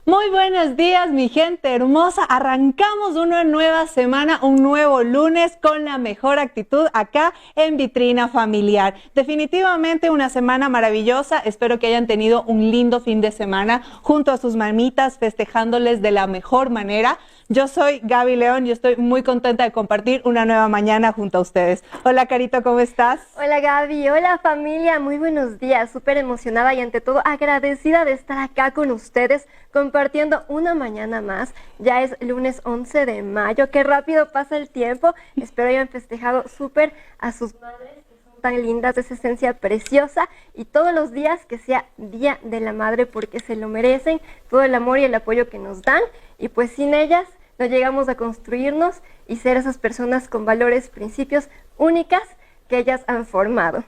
Muy buenos días, mi gente hermosa. Arrancamos una nueva semana, un nuevo lunes con la mejor actitud acá en Vitrina Familiar. Definitivamente una semana maravillosa. Espero que hayan tenido un lindo fin de semana junto a sus mamitas, festejándoles de la mejor manera. Yo soy Gaby León y estoy muy contenta de compartir una nueva mañana junto a ustedes. Hola, Carito, ¿cómo estás? Hola, Gaby. Hola, familia. Muy buenos días. Súper emocionada y ante todo agradecida de estar acá con ustedes compartiendo una mañana más. Ya es lunes 11 de mayo. Qué rápido pasa el tiempo. Espero hayan festejado súper a sus madres, que son tan lindas, de esa esencia preciosa, y todos los días que sea Día de la Madre, porque se lo merecen, todo el amor y el apoyo que nos dan, y pues sin ellas no llegamos a construirnos y ser esas personas con valores, principios únicas que ellas han formado.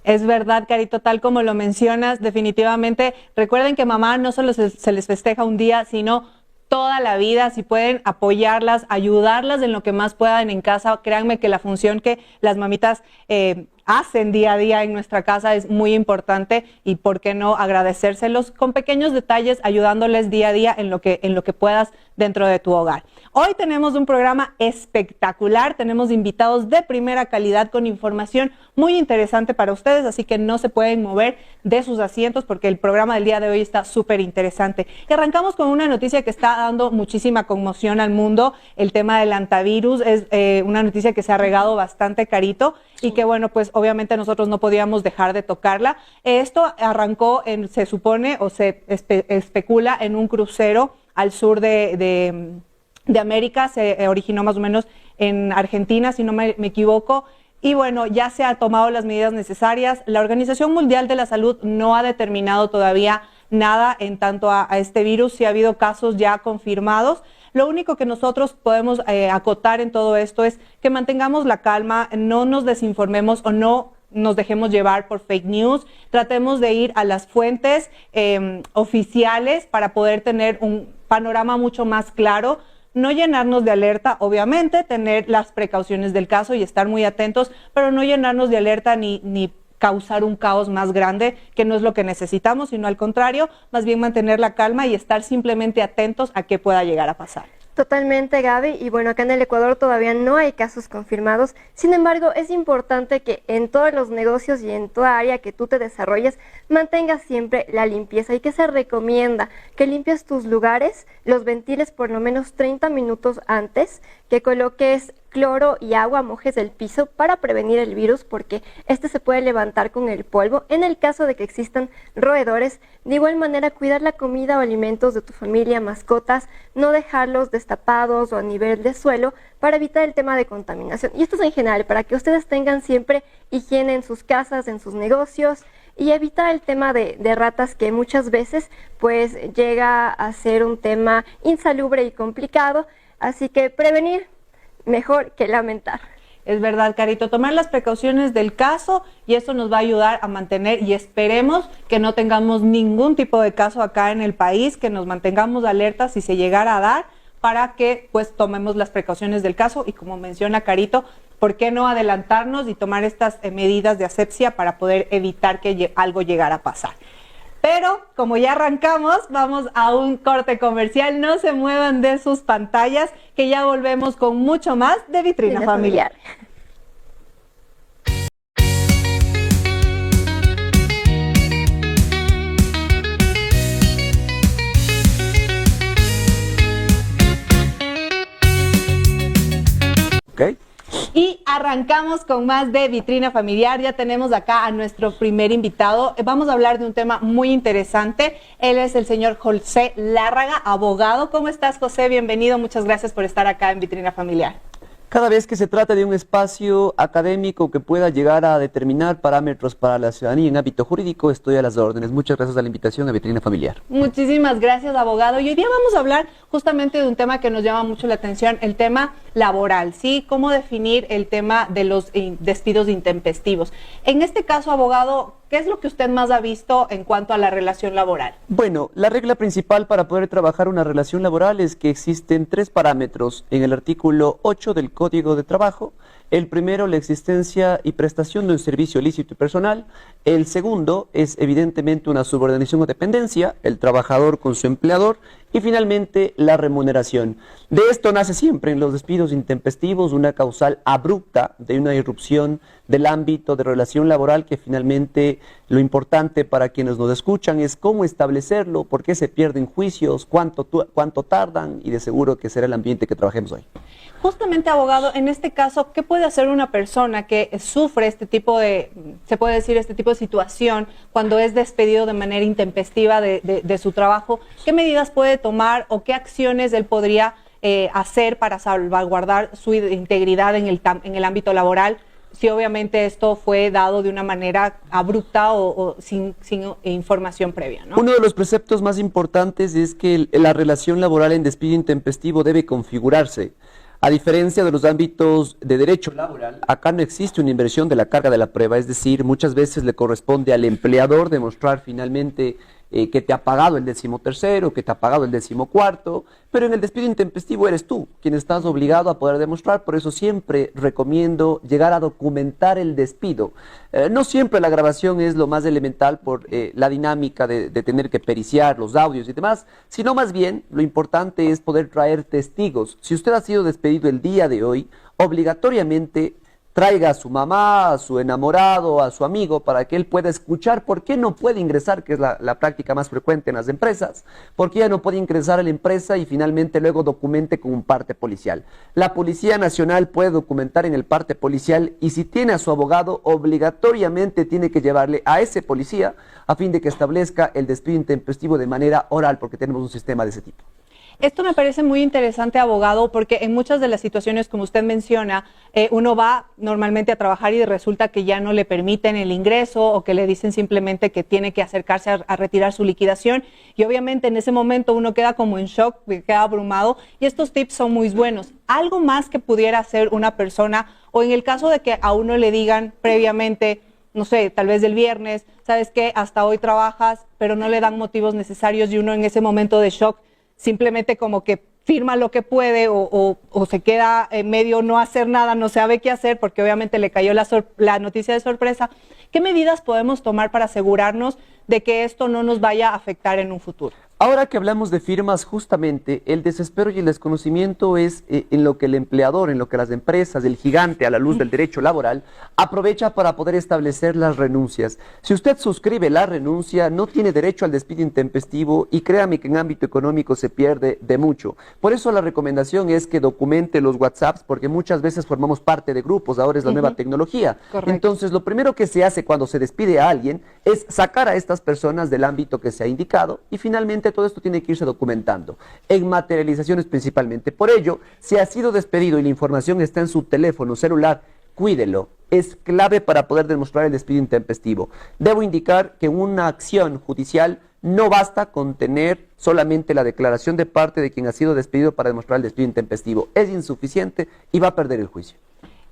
Es verdad, Carito, tal como lo mencionas, definitivamente. Recuerden que mamá no solo se les festeja un día, sino toda la vida. Si pueden apoyarlas, ayudarlas en lo que más puedan en casa, créanme que la función que las mamitas hacen día a día en nuestra casa es muy importante, y por qué no agradecérselos con pequeños detalles, ayudándoles día a día en lo que puedas dentro de tu hogar. Hoy tenemos un programa espectacular, tenemos invitados de primera calidad con información muy interesante para ustedes, así que no se pueden mover de sus asientos porque el programa del día de hoy está súper interesante. Y arrancamos con una noticia que está dando muchísima conmoción al mundo. El tema del hantavirus es una noticia que se ha regado bastante, Carito, y que bueno, pues obviamente nosotros no podíamos dejar de tocarla. Esto arrancó, se supone o se especula en un crucero al sur de América. Se originó más o menos en Argentina, si no me equivoco. Y bueno, ya se han tomado las medidas necesarias. La Organización Mundial de la Salud no ha determinado todavía nada en tanto a este virus. Sí ha habido casos ya confirmados. Lo único que nosotros podemos acotar en todo esto es que mantengamos la calma, no nos desinformemos o no nos dejemos llevar por fake news. Tratemos de ir a las fuentes oficiales para poder tener un panorama mucho más claro. No llenarnos de alerta, obviamente, tener las precauciones del caso y estar muy atentos, pero no llenarnos de alerta ni causar un caos más grande, que no es lo que necesitamos, sino al contrario, más bien mantener la calma y estar simplemente atentos a qué pueda llegar a pasar. Totalmente, Gaby. Y bueno, acá en el Ecuador todavía no hay casos confirmados. Sin embargo, es importante que en todos los negocios y en toda área que tú te desarrolles, mantengas siempre la limpieza. ¿Y qué se recomienda? Que limpies tus lugares, los ventiles por lo menos 30 minutos antes, que coloques cloro y agua, mojes el piso para prevenir el virus, porque este se puede levantar con el polvo. En el caso de que existan roedores, de igual manera cuidar la comida o alimentos de tu familia, mascotas, no dejarlos destapados o a nivel de suelo para evitar el tema de contaminación. Y esto es en general, para que ustedes tengan siempre higiene en sus casas, en sus negocios, y evitar el tema de ratas, que muchas veces pues llega a ser un tema insalubre y complicado. Así que prevenir mejor que lamentar. Es verdad, Carito, tomar las precauciones del caso, y eso nos va a ayudar a mantener, y esperemos que no tengamos ningún tipo de caso acá en el país, que nos mantengamos alertas si se llegara a dar, para que pues tomemos las precauciones del caso. Y como menciona Carito, ¿por qué no adelantarnos y tomar estas medidas de asepsia para poder evitar que algo llegara a pasar? Pero como ya arrancamos, vamos a un corte comercial. No se muevan de sus pantallas, que ya volvemos con mucho más de Vitrina Familiar. Okay. Y arrancamos con más de Vitrina Familiar. Ya tenemos acá a nuestro primer invitado. Vamos a hablar de un tema muy interesante. Él es el señor José Lárraga, abogado. ¿Cómo estás, José? Bienvenido. Muchas gracias por estar acá en Vitrina Familiar. Cada vez que se trata de un espacio académico que pueda llegar a determinar parámetros para la ciudadanía en ámbito jurídico, estoy a las órdenes. Muchas gracias a la invitación a Vitrina Familiar. Muchísimas gracias, abogado. Y hoy día vamos a hablar justamente de un tema que nos llama mucho la atención, el tema laboral, ¿sí? ¿Cómo definir el tema de los despidos intempestivos? En este caso, abogado, ¿qué es lo que usted más ha visto en cuanto a la relación laboral? Bueno, la regla principal para poder trabajar una relación laboral es que existen 3 parámetros en el artículo 8 del Código de Trabajo. El primero, la existencia y prestación de un servicio lícito y personal. El segundo es evidentemente una subordinación o dependencia, el trabajador con su empleador. Y finalmente, la remuneración. De esto nace siempre en los despidos intempestivos una causal abrupta de una irrupción del ámbito de relación laboral, que finalmente lo importante para quienes nos escuchan es cómo establecerlo, por qué se pierden juicios, cuánto tardan, y de seguro que será el ambiente que trabajemos hoy. Justamente, abogado, en este caso, ¿qué puede hacer una persona que sufre este tipo de, se puede decir, este tipo de situación cuando es despedido de manera intempestiva de su trabajo? ¿Qué medidas puede tomar o qué acciones él podría hacer para salvaguardar su integridad en el ámbito laboral, si obviamente esto fue dado de una manera abrupta o sin información previa, ¿no? Uno de los preceptos más importantes es que la relación laboral en despido intempestivo debe configurarse. A diferencia de los ámbitos de derecho laboral, acá no existe una inversión de la carga de la prueba, es decir, muchas veces le corresponde al empleador demostrar finalmente que te ha pagado el 13º, que te ha pagado el 14º, pero en el despido intempestivo eres tú quien estás obligado a poder demostrar. Por eso siempre recomiendo llegar a documentar el despido. No siempre la grabación es lo más elemental por la dinámica de tener que periciar los audios y demás, sino más bien lo importante es poder traer testigos. Si usted ha sido despedido el día de hoy, obligatoriamente traiga a su mamá, a su enamorado, a su amigo, para que él pueda escuchar por qué no puede ingresar, que es la práctica más frecuente en las empresas, por qué ya no puede ingresar a la empresa, y finalmente luego documente con un parte policial. La Policía Nacional puede documentar en el parte policial, y si tiene a su abogado, obligatoriamente tiene que llevarle a ese policía a fin de que establezca el despido intempestivo de manera oral, porque tenemos un sistema de ese tipo. Esto me parece muy interesante, abogado, porque en muchas de las situaciones, como usted menciona, uno va normalmente a trabajar y resulta que ya no le permiten el ingreso o que le dicen simplemente que tiene que acercarse a retirar su liquidación, y obviamente en ese momento uno queda como en shock, queda abrumado, y estos tips son muy buenos. ¿Algo más que pudiera hacer una persona, o en el caso de que a uno le digan previamente, no sé, tal vez del viernes, sabes qué, hasta hoy trabajas, pero no le dan motivos necesarios, y uno en ese momento de shock simplemente como que firma lo que puede o se queda en medio no hacer nada, no sabe qué hacer porque obviamente le cayó la noticia de sorpresa? ¿Qué medidas podemos tomar para asegurarnos de que esto no nos vaya a afectar en un futuro? Ahora que hablamos de firmas, justamente el desespero y el desconocimiento es en lo que el empleador, en lo que las empresas, el gigante a la luz del derecho laboral, aprovecha para poder establecer las renuncias. Si usted suscribe la renuncia, no tiene derecho al despido intempestivo, y créame que en ámbito económico se pierde de mucho. Por eso la recomendación es que documente los WhatsApps, porque muchas veces formamos parte de grupos, ahora es la nueva tecnología. Correcto. Entonces, lo primero que se hace cuando se despide a alguien es sacar a estas personas del ámbito que se ha indicado, y finalmente todo esto tiene que irse documentando en materializaciones principalmente. Por ello, si ha sido despedido y la información está en su teléfono celular, cuídelo. Es clave para poder demostrar el despido intempestivo. Debo indicar que una acción judicial no basta con tener solamente la declaración de parte de quien ha sido despedido para demostrar el despido intempestivo. Es insuficiente y va a perder el juicio.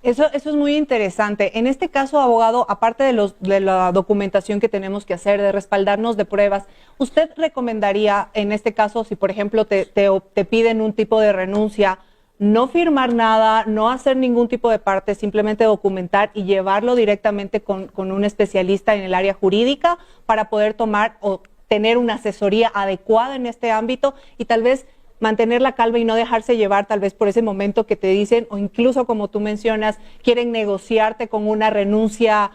Eso es muy interesante. En este caso, abogado, aparte de la documentación que tenemos que hacer, de respaldarnos de pruebas, ¿usted recomendaría, en este caso, si por ejemplo te piden un tipo de renuncia, no firmar nada, no hacer ningún tipo de parte, simplemente documentar y llevarlo directamente con un especialista en el área jurídica para poder tomar o tener una asesoría adecuada en este ámbito, y tal vez mantener la calma y no dejarse llevar tal vez por ese momento que te dicen, o incluso como tú mencionas, quieren negociarte con una renuncia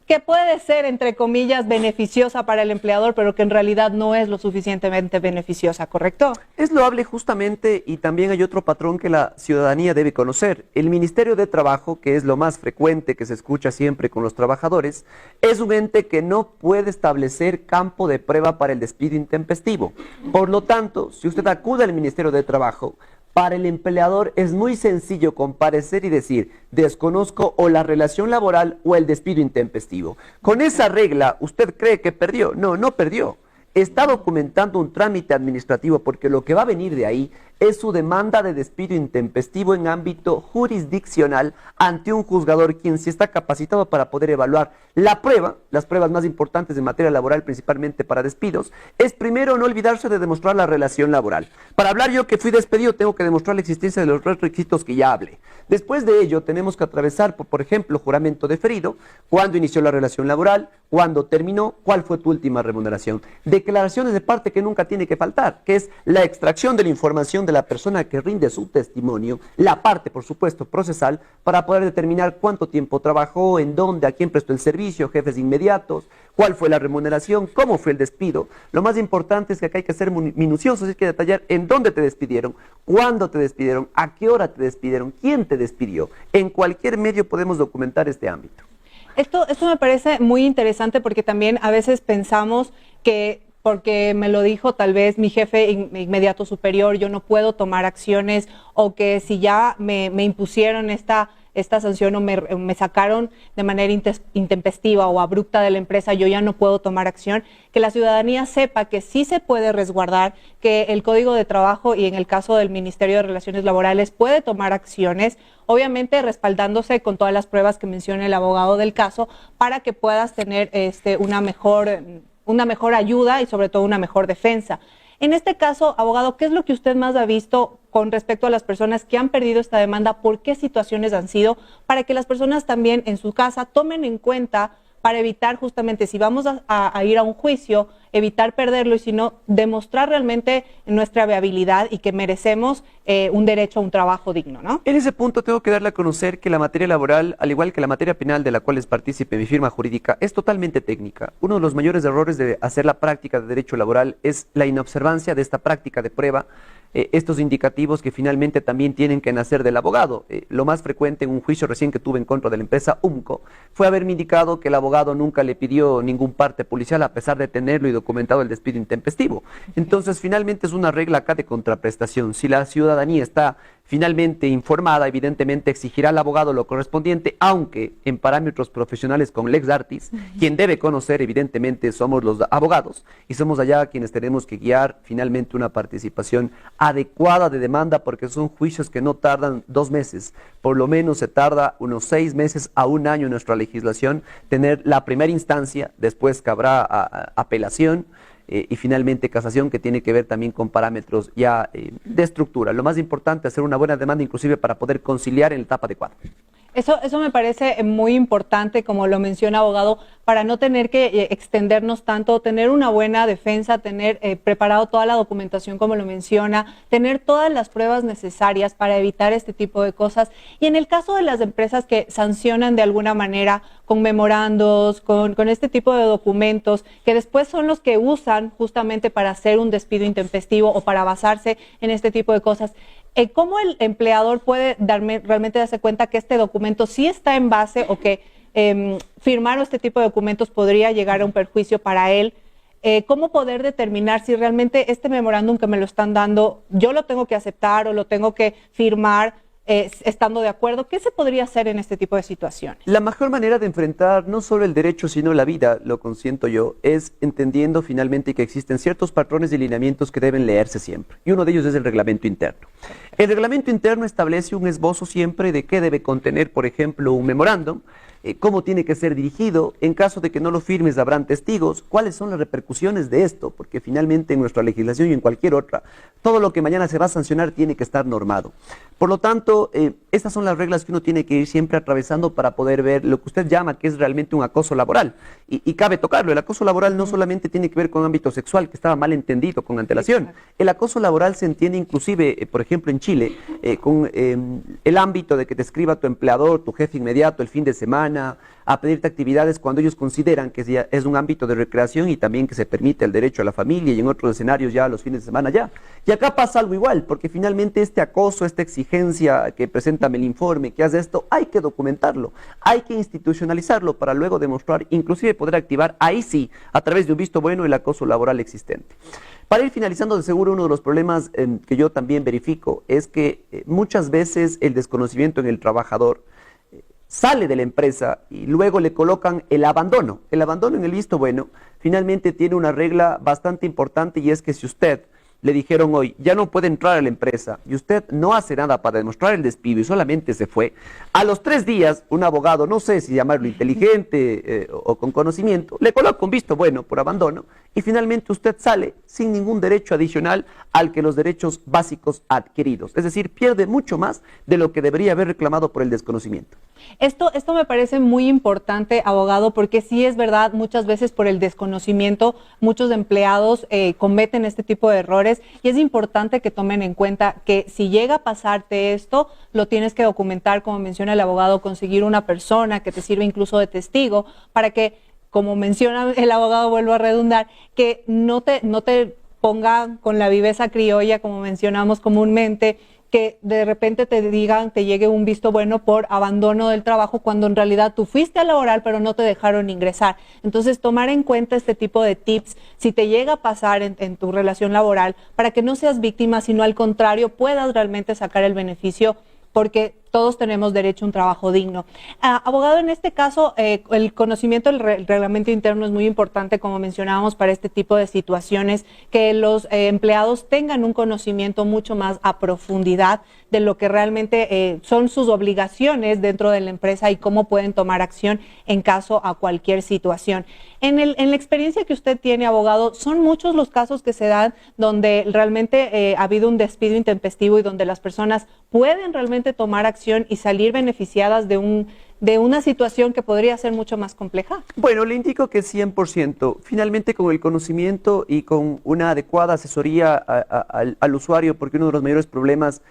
que puede ser, entre comillas, beneficiosa para el empleador, pero que en realidad no es lo suficientemente beneficiosa, ¿correcto? Es loable justamente, y también hay otro patrón que la ciudadanía debe conocer. El Ministerio de Trabajo, que es lo más frecuente que se escucha siempre con los trabajadores, es un ente que no puede establecer campo de prueba para el despido intempestivo. Por lo tanto, si usted acude al Ministerio de Trabajo, para el empleador es muy sencillo comparecer y decir, desconozco o la relación laboral o el despido intempestivo. Con esa regla, ¿usted cree que perdió? No, no perdió. Está documentando un trámite administrativo, porque lo que va a venir de ahí es su demanda de despido intempestivo en ámbito jurisdiccional ante un juzgador quien sí está capacitado para poder evaluar la prueba. Las pruebas más importantes en materia laboral, principalmente para despidos, es primero no olvidarse de demostrar la relación laboral. Para hablar yo que fui despedido, tengo que demostrar la existencia de los requisitos que ya hablé. Después de ello, tenemos que atravesar, por ejemplo, juramento deferido, cuándo inició la relación laboral, cuándo terminó, cuál fue tu última remuneración. Declaraciones de parte que nunca tiene que faltar, que es la extracción de la información de la persona que rinde su testimonio, la parte, por supuesto, procesal, para poder determinar cuánto tiempo trabajó, en dónde, a quién prestó el servicio, jefes inmediatos, cuál fue la remuneración, cómo fue el despido. Lo más importante es que acá hay que ser minuciosos, hay que detallar en dónde te despidieron, cuándo te despidieron, a qué hora te despidieron, quién te despidió. En cualquier medio podemos documentar este ámbito. Esto me parece muy interesante porque también a veces pensamos que porque me lo dijo tal vez mi jefe inmediato superior, yo no puedo tomar acciones, o que si ya me impusieron esta sanción o me sacaron de manera intempestiva o abrupta de la empresa, yo ya no puedo tomar acción. Que la ciudadanía sepa que sí se puede resguardar, que el Código de Trabajo y en el caso del Ministerio de Relaciones Laborales puede tomar acciones, obviamente respaldándose con todas las pruebas que menciona el abogado del caso, para que puedas tener una mejor ayuda y sobre todo una mejor defensa. En este caso, abogado, ¿qué es lo que usted más ha visto con respecto a las personas que han perdido esta demanda? ¿Por qué situaciones han sido? Para que las personas también en su casa tomen en cuenta, para evitar justamente, si vamos a ir a un juicio, evitar perderlo, y si no, demostrar realmente nuestra viabilidad y que merecemos un derecho a un trabajo digno, ¿no? En ese punto tengo que darle a conocer que la materia laboral, al igual que la materia penal de la cual es partícipe mi firma jurídica, es totalmente técnica. Uno de los mayores errores de hacer la práctica de derecho laboral es la inobservancia de esta práctica de prueba, estos indicativos que finalmente también tienen que nacer del abogado. Lo más frecuente en un juicio recién que tuve en contra de la empresa UMCO fue haberme indicado que el abogado nunca le pidió ningún parte policial a pesar de tenerlo y documentado el despido intempestivo. Entonces, finalmente es una regla acá de contraprestación. Si la ciudadanía está finalmente informada, evidentemente exigirá al abogado lo correspondiente, aunque en parámetros profesionales con lex artis, quien debe conocer evidentemente somos los abogados, y somos allá quienes tenemos que guiar finalmente una participación adecuada de demanda, porque son juicios que no tardan 2 meses, por lo menos se tarda unos 6 meses a 1 año en nuestra legislación tener la primera instancia, después cabrá apelación, y finalmente casación, que tiene que ver también con parámetros ya de estructura. Lo más importante es hacer una buena demanda, inclusive para poder conciliar en la etapa adecuada. Eso me parece muy importante, como lo menciona abogado, para no tener que extendernos tanto, tener una buena defensa, tener preparado toda la documentación como lo menciona, tener todas las pruebas necesarias para evitar este tipo de cosas. Y en el caso de las empresas que sancionan de alguna manera con memorandos, con este tipo de documentos, que después son los que usan justamente para hacer un despido intempestivo o para basarse en este tipo de cosas, ¿cómo el empleador puede realmente darse cuenta que este documento sí está en base, o que firmar este tipo de documentos podría llegar a un perjuicio para él? ¿Cómo poder determinar si realmente este memorándum que me lo están dando, yo lo tengo que aceptar o lo tengo que firmar estando de acuerdo? ¿Qué se podría hacer en este tipo de situaciones? La mejor manera de enfrentar no solo el derecho, sino la vida, lo consiento yo, es entendiendo finalmente que existen ciertos patrones y lineamientos que deben leerse siempre. Y uno de ellos es el reglamento interno. El reglamento interno establece un esbozo siempre de qué debe contener, por ejemplo, un memorándum, cómo tiene que ser dirigido, en caso de que no lo firmes habrán testigos, cuáles son las repercusiones de esto, porque finalmente en nuestra legislación y en cualquier otra, todo lo que mañana se va a sancionar tiene que estar normado. Por lo tanto, estas son las reglas que uno tiene que ir siempre atravesando para poder ver lo que usted llama que es realmente un acoso laboral. Y cabe tocarlo, el acoso laboral no solamente tiene que ver con ámbito sexual, que estaba mal entendido con antelación. El acoso laboral se entiende inclusive, por ejemplo en Chile, con el ámbito de que te escriba tu empleador, tu jefe inmediato el fin de semana, a pedirte actividades cuando ellos consideran que es un ámbito de recreación y también que se permite el derecho a la familia, y en otros escenarios ya los fines de semana ya. Y acá pasa algo igual, porque finalmente este acoso, esta exigencia que preséntame el informe, que hace esto, hay que documentarlo, hay que institucionalizarlo para luego demostrar, inclusive poder activar, ahí sí, a través de un visto bueno, el acoso laboral existente. Para ir finalizando, de seguro uno de los problemas que yo también verifico es que muchas veces el desconocimiento en el trabajador sale de la empresa y luego le colocan el abandono. El abandono en el visto bueno finalmente tiene una regla bastante importante, y es que si usted le dijeron hoy, ya no puede entrar a la empresa y usted no hace nada para demostrar el despido y solamente se fue, a los 3 días un abogado, no sé si llamarlo inteligente o con conocimiento, le coloca un visto bueno por abandono y finalmente usted sale sin ningún derecho adicional al que los derechos básicos adquiridos. Es decir, pierde mucho más de lo que debería haber reclamado por el desconocimiento. Esto me parece muy importante, abogado, porque sí es verdad, muchas veces por el desconocimiento, muchos empleados cometen este tipo de errores y es importante que tomen en cuenta que si llega a pasarte esto, lo tienes que documentar, como menciona el abogado, conseguir una persona que te sirva incluso de testigo para que, como menciona el abogado, vuelvo a redundar, que no te ponga con la viveza criolla, como mencionamos comúnmente, que de repente te digan, te llegue un visto bueno por abandono del trabajo cuando en realidad tú fuiste a laborar pero no te dejaron ingresar. Entonces, tomar en cuenta este tipo de tips si te llega a pasar en tu relación laboral para que no seas víctima, sino al contrario, puedas realmente sacar el beneficio porque todos tenemos derecho a un trabajo digno. Abogado, en este caso, el conocimiento del reglamento interno es muy importante, como mencionábamos, para este tipo de situaciones, que los empleados tengan un conocimiento mucho más a profundidad de lo que realmente son sus obligaciones dentro de la empresa y cómo pueden tomar acción en caso a cualquier situación. En la experiencia que usted tiene, abogado, ¿son muchos los casos que se dan donde realmente ha habido un despido intempestivo y donde las personas pueden realmente tomar acción y salir beneficiadas de una situación que podría ser mucho más compleja? Bueno, le indico que 100%. Finalmente, con el conocimiento y con una adecuada asesoría al usuario, porque uno de los mayores problemas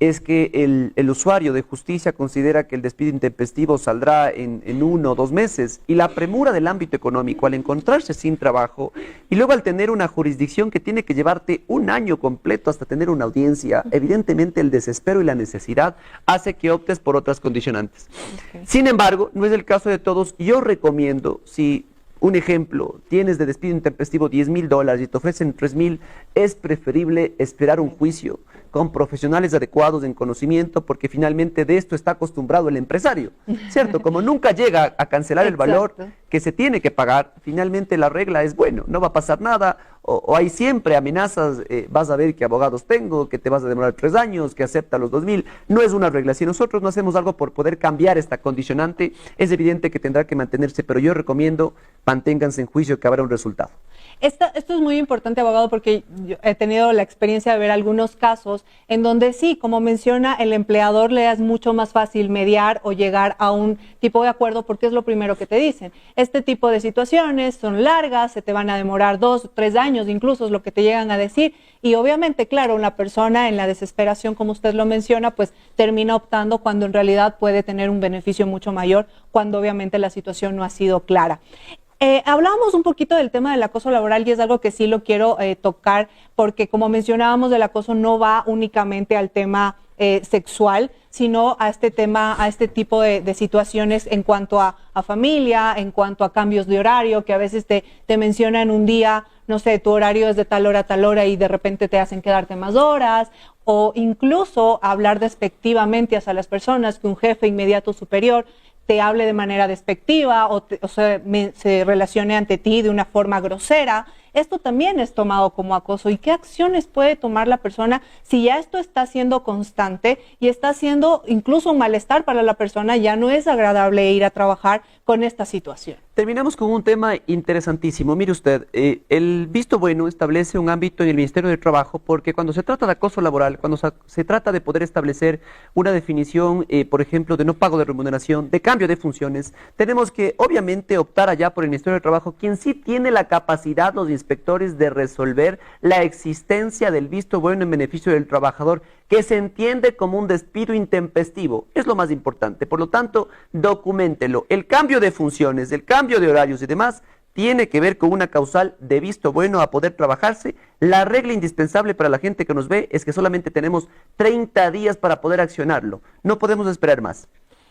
es que el usuario de justicia considera que el despido intempestivo saldrá en 1 o 2 meses y la premura del ámbito económico al encontrarse sin trabajo y luego al tener una jurisdicción que tiene que llevarte 1 año completo hasta tener una audiencia, evidentemente el desespero y la necesidad hace que optes por otras condicionantes. Okay. Sin embargo, no es el caso de todos. Yo recomiendo, si un ejemplo, tienes de despido intempestivo $10,000 y te ofrecen 3,000, es preferible esperar un juicio con profesionales adecuados en conocimiento, porque finalmente de esto está acostumbrado el empresario, ¿cierto? Como nunca llega a cancelar el valor que se tiene que pagar, finalmente la regla es, bueno, no va a pasar nada, o hay siempre amenazas, vas a ver qué abogados tengo, que te vas a demorar 3 años, que acepta los 2,000, no es una regla. Si nosotros no hacemos algo por poder cambiar esta condicionante, es evidente que tendrá que mantenerse, pero yo recomiendo, manténganse en juicio que habrá un resultado. Esto es muy importante, abogado, porque yo he tenido la experiencia de ver algunos casos en donde sí, como menciona, el empleador le es mucho más fácil mediar o llegar a un tipo de acuerdo porque es lo primero que te dicen. Este tipo de situaciones son largas, se te van a demorar 2 o 3 años, incluso es lo que te llegan a decir. Y obviamente, claro, una persona en la desesperación, como usted lo menciona, pues termina optando cuando en realidad puede tener un beneficio mucho mayor, cuando obviamente la situación no ha sido clara. Hablábamos un poquito del tema del acoso laboral y es algo que sí lo quiero tocar porque, como mencionábamos, el acoso no va únicamente al tema sexual, sino a este tema, a este tipo de situaciones en cuanto a familia, en cuanto a cambios de horario, que a veces te mencionan un día, no sé, tu horario es de tal hora y de repente te hacen quedarte más horas, o incluso hablar despectivamente hacia las personas, que un jefe inmediato superior te hable de manera despectiva o se relacione ante ti de una forma grosera. Esto también es tomado como acoso. ¿Y qué acciones puede tomar la persona si ya esto está siendo constante y está siendo incluso un malestar para la persona? Ya no es agradable ir a trabajar con esta situación. Terminamos con un tema interesantísimo. Mire usted, el visto bueno establece un ámbito en el Ministerio de Trabajo porque cuando se trata de acoso laboral, cuando se trata de poder establecer una definición, por ejemplo, de no pago de remuneración, de cambio de funciones, tenemos que obviamente optar allá por el Ministerio de Trabajo, quien sí tiene la capacidad, los inspectores, de resolver la existencia del visto bueno en beneficio del trabajador, que se entiende como un despido intempestivo. Es lo más importante. Por lo tanto, documéntelo. El cambio de funciones, el cambio de horarios y demás tiene que ver con una causal de visto bueno a poder trabajarse. La regla indispensable para la gente que nos ve es que solamente tenemos 30 días para poder accionarlo. No podemos esperar más.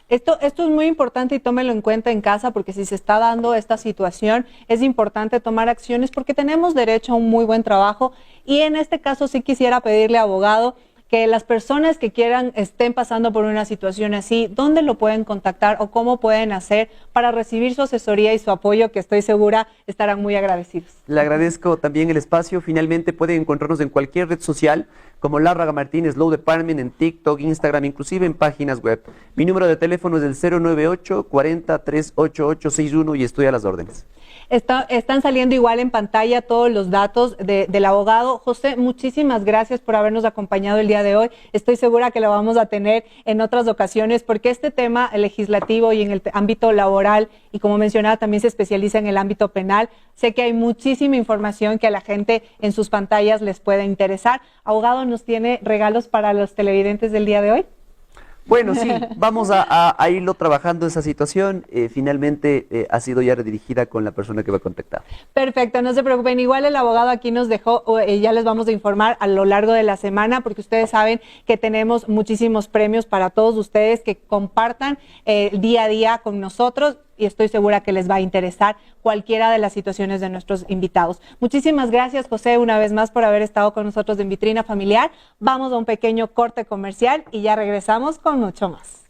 Esto es muy importante y tómelo en cuenta en casa porque si se está dando esta situación es importante tomar acciones porque tenemos derecho a un muy buen trabajo y en este caso sí quisiera pedirle, abogado, que las personas que quieran, estén pasando por una situación así, ¿dónde lo pueden contactar o cómo pueden hacer para recibir su asesoría y su apoyo, que estoy segura estarán muy agradecidos? Le agradezco también el espacio. Finalmente pueden encontrarnos en cualquier red social como Larraga Martínez Law Department, en TikTok, Instagram, inclusive en páginas web. Mi número de teléfono es el 098 40 38861 y estoy a las órdenes. Están saliendo igual en pantalla todos los datos del abogado. José, muchísimas gracias por habernos acompañado el día de hoy. Estoy segura que lo vamos a tener en otras ocasiones porque este tema legislativo y en el ámbito laboral, y como mencionaba, también se especializa en el ámbito penal. Sé que hay muchísima información que a la gente en sus pantallas les puede interesar. Abogado, ¿nos tiene regalos para los televidentes del día de hoy? Bueno, sí, vamos a irlo trabajando esa situación. Finalmente ha sido ya redirigida con la persona que va a contactar. Perfecto, no se preocupen. Igual el abogado aquí nos dejó, ya les vamos a informar a lo largo de la semana, porque ustedes saben que tenemos muchísimos premios para todos ustedes que compartan día a día con nosotros. Y estoy segura que les va a interesar cualquiera de las situaciones de nuestros invitados. Muchísimas gracias, José, una vez más por haber estado con nosotros en Vitrina Familiar. Vamos a un pequeño corte comercial y ya regresamos con mucho más.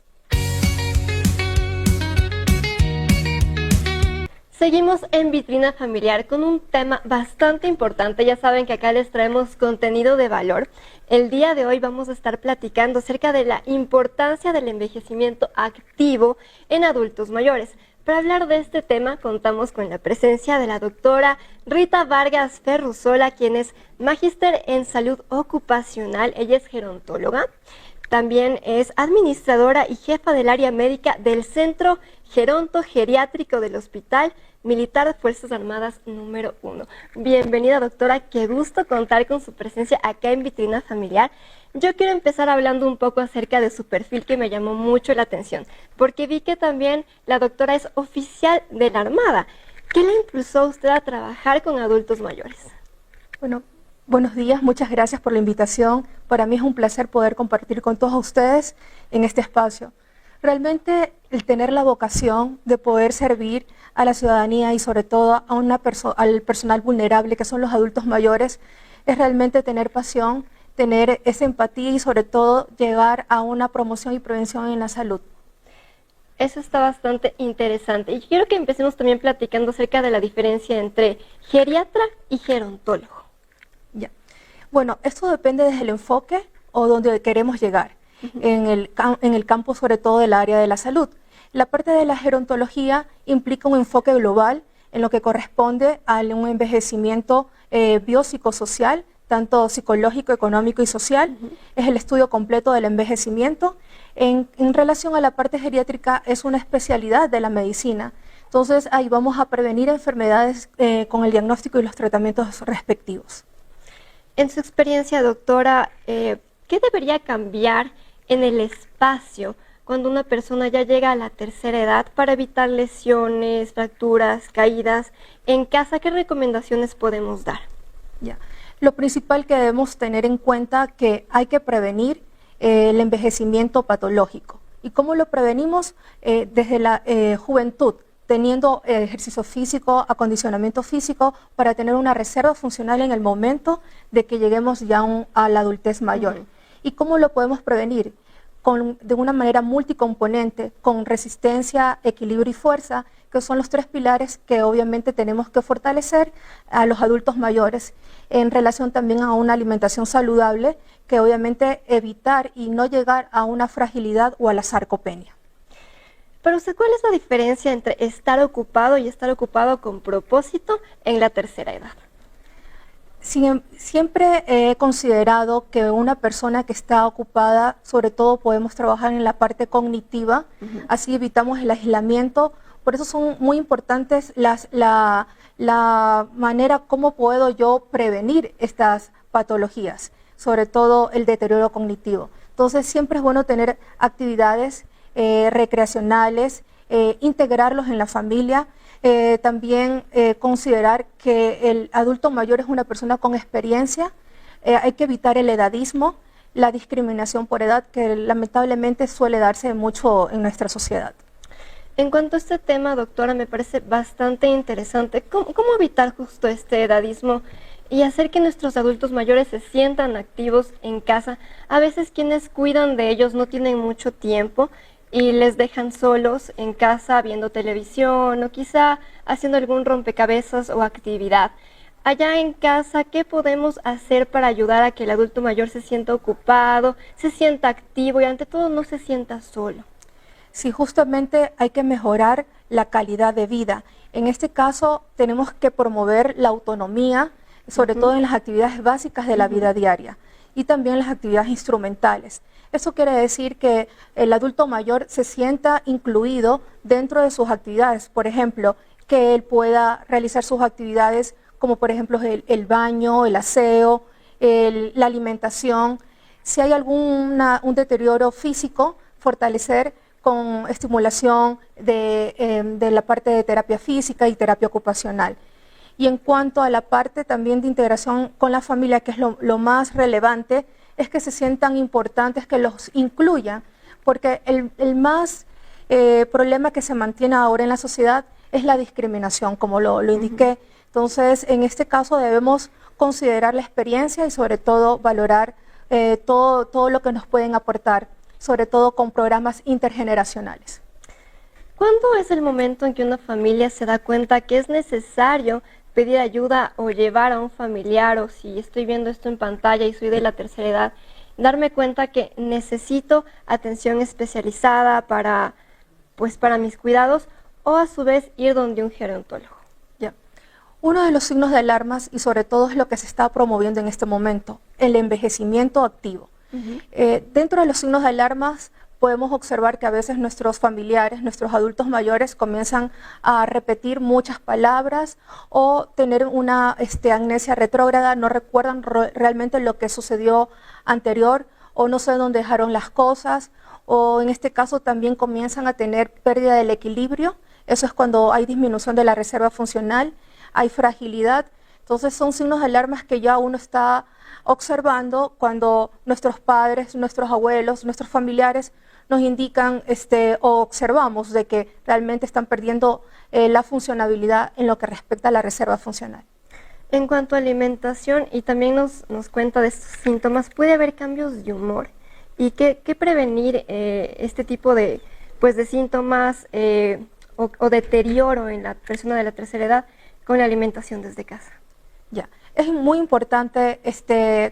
Seguimos en Vitrina Familiar con un tema bastante importante. Ya saben que acá les traemos contenido de valor. El día de hoy vamos a estar platicando acerca de la importancia del envejecimiento activo en adultos mayores. Para hablar de este tema contamos con la presencia de la doctora Rita Vargas Ferrusola, quien es magíster en salud ocupacional. Ella es gerontóloga. También es administradora y jefa del área médica del Centro Geronto Geriátrico del Hospital Militar de Fuerzas Armadas número 1. Bienvenida, doctora, qué gusto contar con su presencia acá en Vitrina Familiar. Yo quiero empezar hablando un poco acerca de su perfil, que me llamó mucho la atención, porque vi que también la doctora es oficial de la Armada. ¿Qué le impulsó a usted a trabajar con adultos mayores? Bueno, buenos días, muchas gracias por la invitación. Para mí es un placer poder compartir con todos ustedes en este espacio. Realmente el tener la vocación de poder servir a la ciudadanía y sobre todo a al personal vulnerable que son los adultos mayores es realmente tener pasión, tener esa empatía y sobre todo llegar a una promoción y prevención en la salud. Eso está bastante interesante y quiero que empecemos también platicando acerca de la diferencia entre geriatra y gerontólogo. Ya. Bueno, esto depende desde el enfoque o donde queremos llegar. En el campo sobre todo del área de la salud. La parte de la gerontología implica un enfoque global en lo que corresponde a un envejecimiento biopsicosocial, tanto psicológico, económico y social. Es el estudio completo del envejecimiento. En relación a la parte geriátrica, es una especialidad de la medicina. Entonces ahí vamos a prevenir enfermedades con el diagnóstico y los tratamientos respectivos. En su experiencia, doctora, ¿qué debería cambiar en el espacio cuando una persona ya llega a la tercera edad para evitar lesiones, fracturas, caídas? En casa, ¿qué recomendaciones podemos dar? Ya. Lo principal que debemos tener en cuenta que hay que prevenir el envejecimiento patológico. ¿Y cómo lo prevenimos? Desde la juventud, teniendo ejercicio físico, acondicionamiento físico, para tener una reserva funcional en el momento de que lleguemos ya a la adultez mayor. ¿Y cómo lo podemos prevenir? De una manera multicomponente, con resistencia, equilibrio y fuerza, que son los tres pilares que obviamente tenemos que fortalecer a los adultos mayores, en relación también a una alimentación saludable, que obviamente evitar y no llegar a una fragilidad o a la sarcopenia. Pero usted, ¿cuál es la diferencia entre estar ocupado y estar ocupado con propósito en la tercera edad? Siempre he considerado que una persona que está ocupada, sobre todo podemos trabajar en la parte cognitiva, así evitamos el aislamiento. Por eso son muy importantes la manera cómo puedo yo prevenir estas patologías, sobre todo el deterioro cognitivo. Entonces siempre es bueno tener actividades recreacionales, integrarlos en la familia. También considerar que el adulto mayor es una persona con experiencia. Hay que evitar el edadismo, la discriminación por edad, que lamentablemente suele darse mucho en nuestra sociedad. En cuanto a este tema, doctora, me parece bastante interesante. ¿Cómo evitar justo este edadismo y hacer que nuestros adultos mayores se sientan activos en casa. A veces quienes cuidan de ellos no tienen mucho tiempo y les dejan solos en casa viendo televisión o quizá haciendo algún rompecabezas o actividad. Allá en casa, ¿qué podemos hacer para ayudar a que el adulto mayor se sienta ocupado, se sienta activo y ante todo no se sienta solo? Sí, justamente hay que mejorar la calidad de vida. En este caso tenemos que promover la autonomía, sobre todo en las actividades básicas de la vida diaria y también las actividades instrumentales. Eso quiere decir que el adulto mayor se sienta incluido dentro de sus actividades. Por ejemplo, que él pueda realizar sus actividades como por ejemplo el baño, el aseo, la alimentación. Si hay un deterioro físico, fortalecer con estimulación de la parte de terapia física y terapia ocupacional. Y en cuanto a la parte también de integración con la familia, que es lo más relevante, es que se sientan importantes, que los incluyan, porque el más problema que se mantiene ahora en la sociedad es la discriminación, como lo indiqué. Entonces, en este caso debemos considerar la experiencia y sobre todo valorar todo lo que nos pueden aportar, sobre todo con programas intergeneracionales. ¿Cuándo es el momento en que una familia se da cuenta que es necesario pedir ayuda o llevar a un familiar, o si estoy viendo esto en pantalla y soy de la tercera edad, darme cuenta que necesito atención especializada para mis cuidados, o a su vez ir donde un gerontólogo? Ya. Uno de los signos de alarmas, y sobre todo es lo que se está promoviendo en este momento, el envejecimiento activo. Dentro de los signos de alarmas podemos observar que a veces nuestros familiares, nuestros adultos mayores comienzan a repetir muchas palabras o tener una amnesia retrógrada, no recuerdan realmente lo que sucedió anterior o no sé dónde dejaron las cosas, o en este caso también comienzan a tener pérdida del equilibrio. Eso es cuando hay disminución de la reserva funcional, hay fragilidad. Entonces son signos de alarmas que ya uno está observando cuando nuestros padres, nuestros abuelos, nuestros familiares nos indican o observamos de que realmente están perdiendo la funcionabilidad en lo que respecta a la reserva funcional. En cuanto a alimentación, y también nos cuenta de estos síntomas, ¿puede haber cambios de humor? ¿Y qué prevenir este tipo de síntomas o deterioro en la persona de la tercera edad con la alimentación desde casa? Ya, es muy importante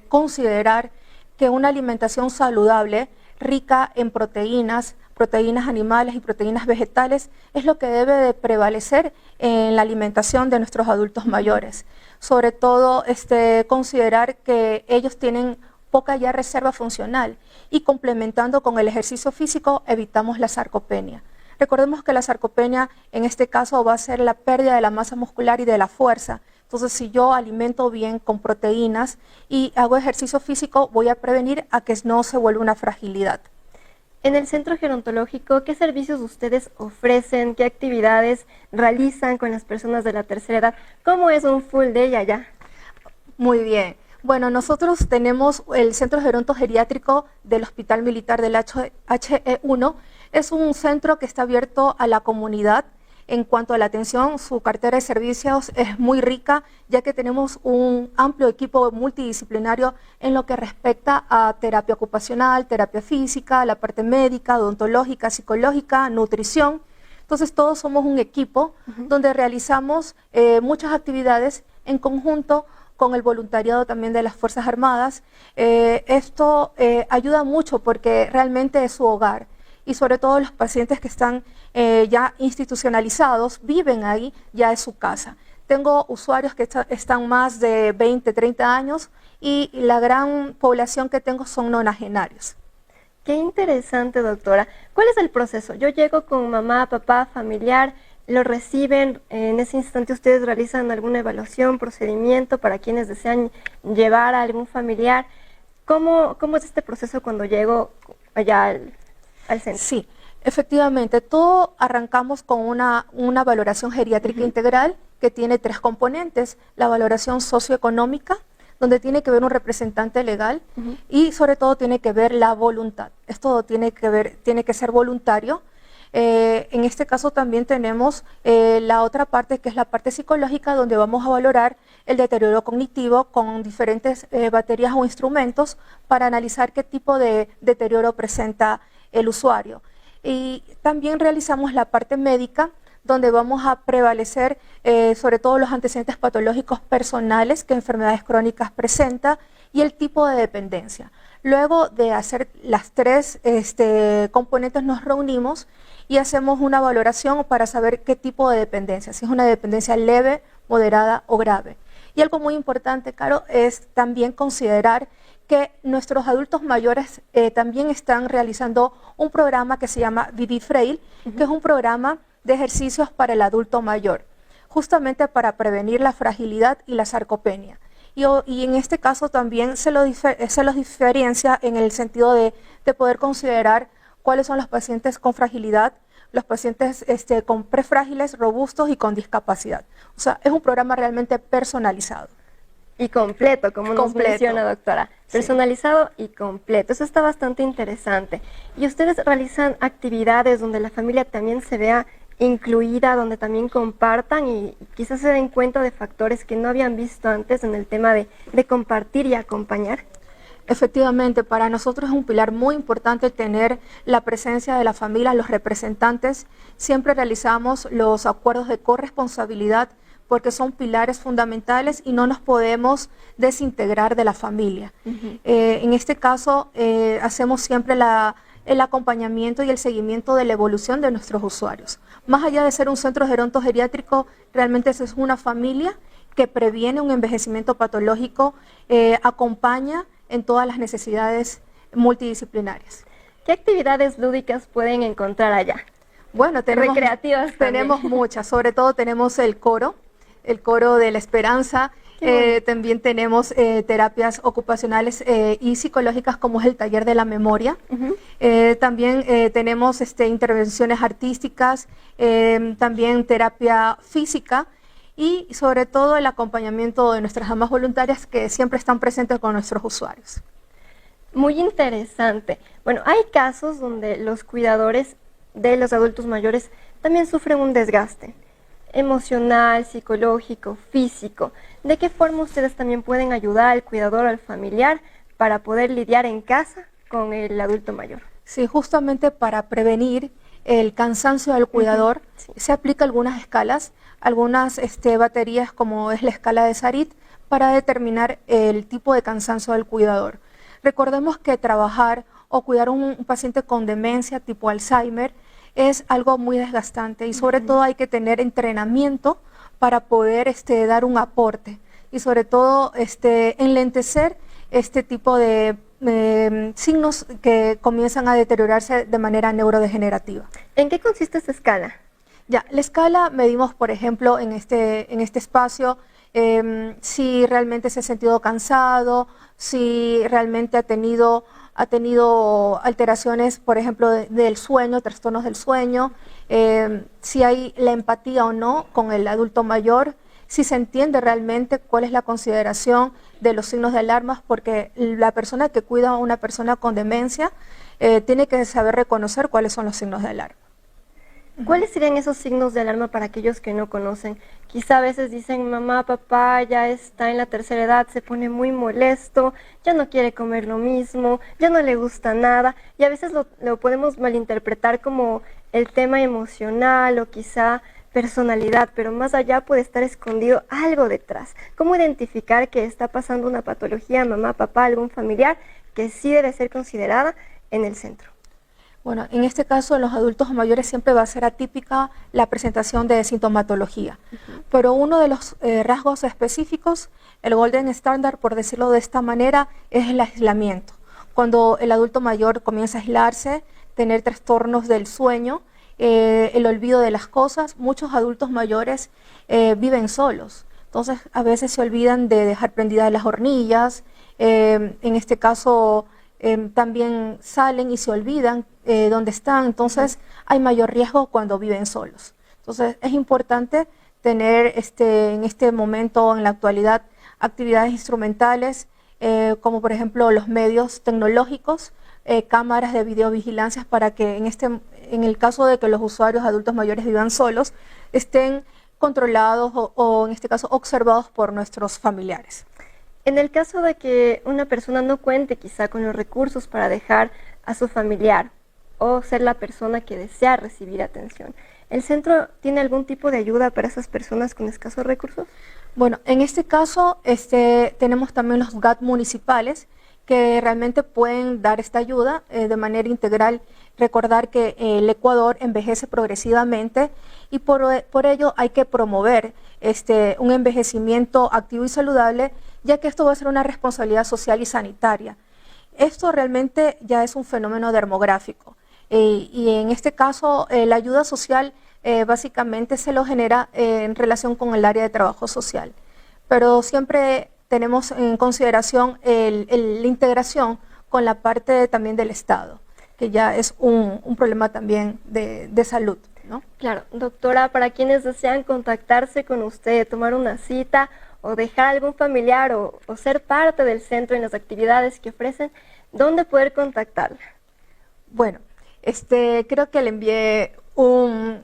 considerar que una alimentación saludable, rica en proteínas animales y proteínas vegetales, es lo que debe de prevalecer en la alimentación de nuestros adultos mayores. Sobre todo considerar que ellos tienen poca ya reserva funcional y complementando con el ejercicio físico evitamos la sarcopenia. Recordemos que la sarcopenia en este caso va a ser la pérdida de la masa muscular y de la fuerza. Entonces, si yo alimento bien con proteínas y hago ejercicio físico, voy a prevenir a que no se vuelva una fragilidad. En el centro gerontológico, ¿qué servicios ustedes ofrecen? ¿Qué actividades realizan con las personas de la tercera edad? ¿Cómo es un full day allá? Muy bien. Bueno, nosotros tenemos el Centro Gerontogeriátrico del Hospital Militar del HE1. Es un centro que está abierto a la comunidad. En cuanto a la atención, su cartera de servicios es muy rica, ya que tenemos un amplio equipo multidisciplinario en lo que respecta a terapia ocupacional, terapia física, la parte médica, odontológica, psicológica, nutrición. Entonces todos somos un equipo donde realizamos muchas actividades en conjunto con el voluntariado también de las Fuerzas Armadas. Esto ayuda mucho porque realmente es su hogar. Y sobre todo los pacientes que están ya institucionalizados, viven ahí, ya es su casa. Tengo usuarios que están más de 20, 30 años y la gran población que tengo son nonagenarios. Qué interesante, doctora. ¿Cuál es el proceso? Yo llego con mamá, papá, familiar, lo reciben, en ese instante ustedes realizan alguna evaluación, procedimiento para quienes desean llevar a algún familiar. ¿Cómo es este proceso cuando llego allá al centro? Sí, efectivamente, todo arrancamos con una valoración geriátrica integral que tiene 3 componentes: la valoración socioeconómica, donde tiene que ver un representante legal y sobre todo tiene que ver la voluntad. Esto tiene que ser voluntario. En este caso también tenemos la otra parte, que es la parte psicológica, donde vamos a valorar el deterioro cognitivo con diferentes baterías o instrumentos para analizar qué tipo de deterioro presenta el usuario. Y también realizamos la parte médica, donde vamos a prevalecer sobre todo los antecedentes patológicos personales que enfermedades crónicas presenta y el tipo de dependencia. Luego de hacer las tres componentes, nos reunimos y hacemos una valoración para saber qué tipo de dependencia, si es una dependencia leve, moderada o grave. Y algo muy importante, Caro, es también considerar que nuestros adultos mayores también están realizando un programa que se llama Vivi Frail, que es un programa de ejercicios para el adulto mayor, justamente para prevenir la fragilidad y la sarcopenia. Y en este caso también se los diferencia en el sentido de poder considerar cuáles son los pacientes con fragilidad, los pacientes con prefrágiles, robustos y con discapacidad. O sea, es un programa realmente personalizado. Y completo, como nos menciona, doctora. Personalizado y completo. Eso está bastante interesante. Y ustedes realizan actividades donde la familia también se vea incluida, donde también compartan y quizás se den cuenta de factores que no habían visto antes en el tema de compartir y acompañar. Efectivamente, para nosotros es un pilar muy importante tener la presencia de la familia, los representantes. Siempre realizamos los acuerdos de corresponsabilidad porque son pilares fundamentales y no nos podemos desintegrar de la familia. En este caso, hacemos siempre el acompañamiento y el seguimiento de la evolución de nuestros usuarios. Más allá de ser un centro gerontogeriátrico, realmente es una familia que previene un envejecimiento patológico, acompaña en todas las necesidades multidisciplinarias. ¿Qué actividades lúdicas pueden encontrar allá? Bueno, recreativas tenemos muchas, sobre todo tenemos el coro de la esperanza, también tenemos terapias ocupacionales y psicológicas como es el taller de la memoria, también tenemos intervenciones artísticas, también terapia física y sobre todo el acompañamiento de nuestras damas voluntarias que siempre están presentes con nuestros usuarios. Muy interesante. Bueno, hay casos donde los cuidadores de los adultos mayores también sufren un desgaste emocional, psicológico, físico. ¿De qué forma ustedes también pueden ayudar al cuidador o al familiar para poder lidiar en casa con el adulto mayor? Sí, justamente para prevenir el cansancio del cuidador, se aplica algunas escalas, algunas baterías como es la escala de Sarit para determinar el tipo de cansancio del cuidador. Recordemos que trabajar o cuidar a un paciente con demencia tipo Alzheimer es algo muy desgastante y sobre todo hay que tener entrenamiento para poder dar un aporte y sobre todo enlentecer este tipo de signos que comienzan a deteriorarse de manera neurodegenerativa. ¿En qué consiste esta escala? Ya, la escala medimos, por ejemplo, en este espacio, si realmente se ha sentido cansado, si realmente ha tenido alteraciones, por ejemplo, del sueño, trastornos del sueño, si hay la empatía o no con el adulto mayor, si se entiende realmente cuál es la consideración de los signos de alarma, porque la persona que cuida a una persona con demencia tiene que saber reconocer cuáles son los signos de alarma. ¿Cuáles serían esos signos de alarma para aquellos que no conocen? Quizá a veces dicen, mamá, papá, ya está en la tercera edad, se pone muy molesto, ya no quiere comer lo mismo, ya no le gusta nada, y a veces lo podemos malinterpretar como el tema emocional o quizá personalidad, pero más allá puede estar escondido algo detrás. ¿Cómo identificar que está pasando una patología, mamá, papá, algún familiar, que sí debe ser considerada en el centro? Bueno, en este caso en los adultos mayores siempre va a ser atípica la presentación de sintomatología, pero uno de los rasgos específicos, el golden standard, por decirlo de esta manera, es el aislamiento. Cuando el adulto mayor comienza a aislarse, tener trastornos del sueño, el olvido de las cosas, muchos adultos mayores viven solos, entonces a veces se olvidan de dejar prendidas las hornillas, en este caso también salen y se olvidan dónde están, entonces hay mayor riesgo cuando viven solos. Entonces es importante tener en este momento, en la actualidad, actividades instrumentales como por ejemplo los medios tecnológicos, cámaras de videovigilancia para que en en el caso de que los usuarios adultos mayores vivan solos, estén controlados o en este caso observados por nuestros familiares. En el caso de que una persona no cuente quizá con los recursos para dejar a su familiar o ser la persona que desea recibir atención, ¿el centro tiene algún tipo de ayuda para esas personas con escasos recursos? Bueno, en este caso tenemos también los GAT municipales que realmente pueden dar esta ayuda de manera integral. Recordar que el Ecuador envejece progresivamente y por ello hay que promover un envejecimiento activo y saludable, ya que esto va a ser una responsabilidad social y sanitaria. Esto realmente ya es un fenómeno demográfico y en este caso la ayuda social básicamente se lo genera en relación con el área de trabajo social, pero siempre tenemos en consideración la integración con la parte también del Estado, que ya es un problema también de salud, ¿no? Claro, doctora, para quienes desean contactarse con usted, tomar una cita o dejar algún familiar o ser parte del centro en las actividades que ofrecen, ¿dónde poder contactarla? Bueno, creo que le envié una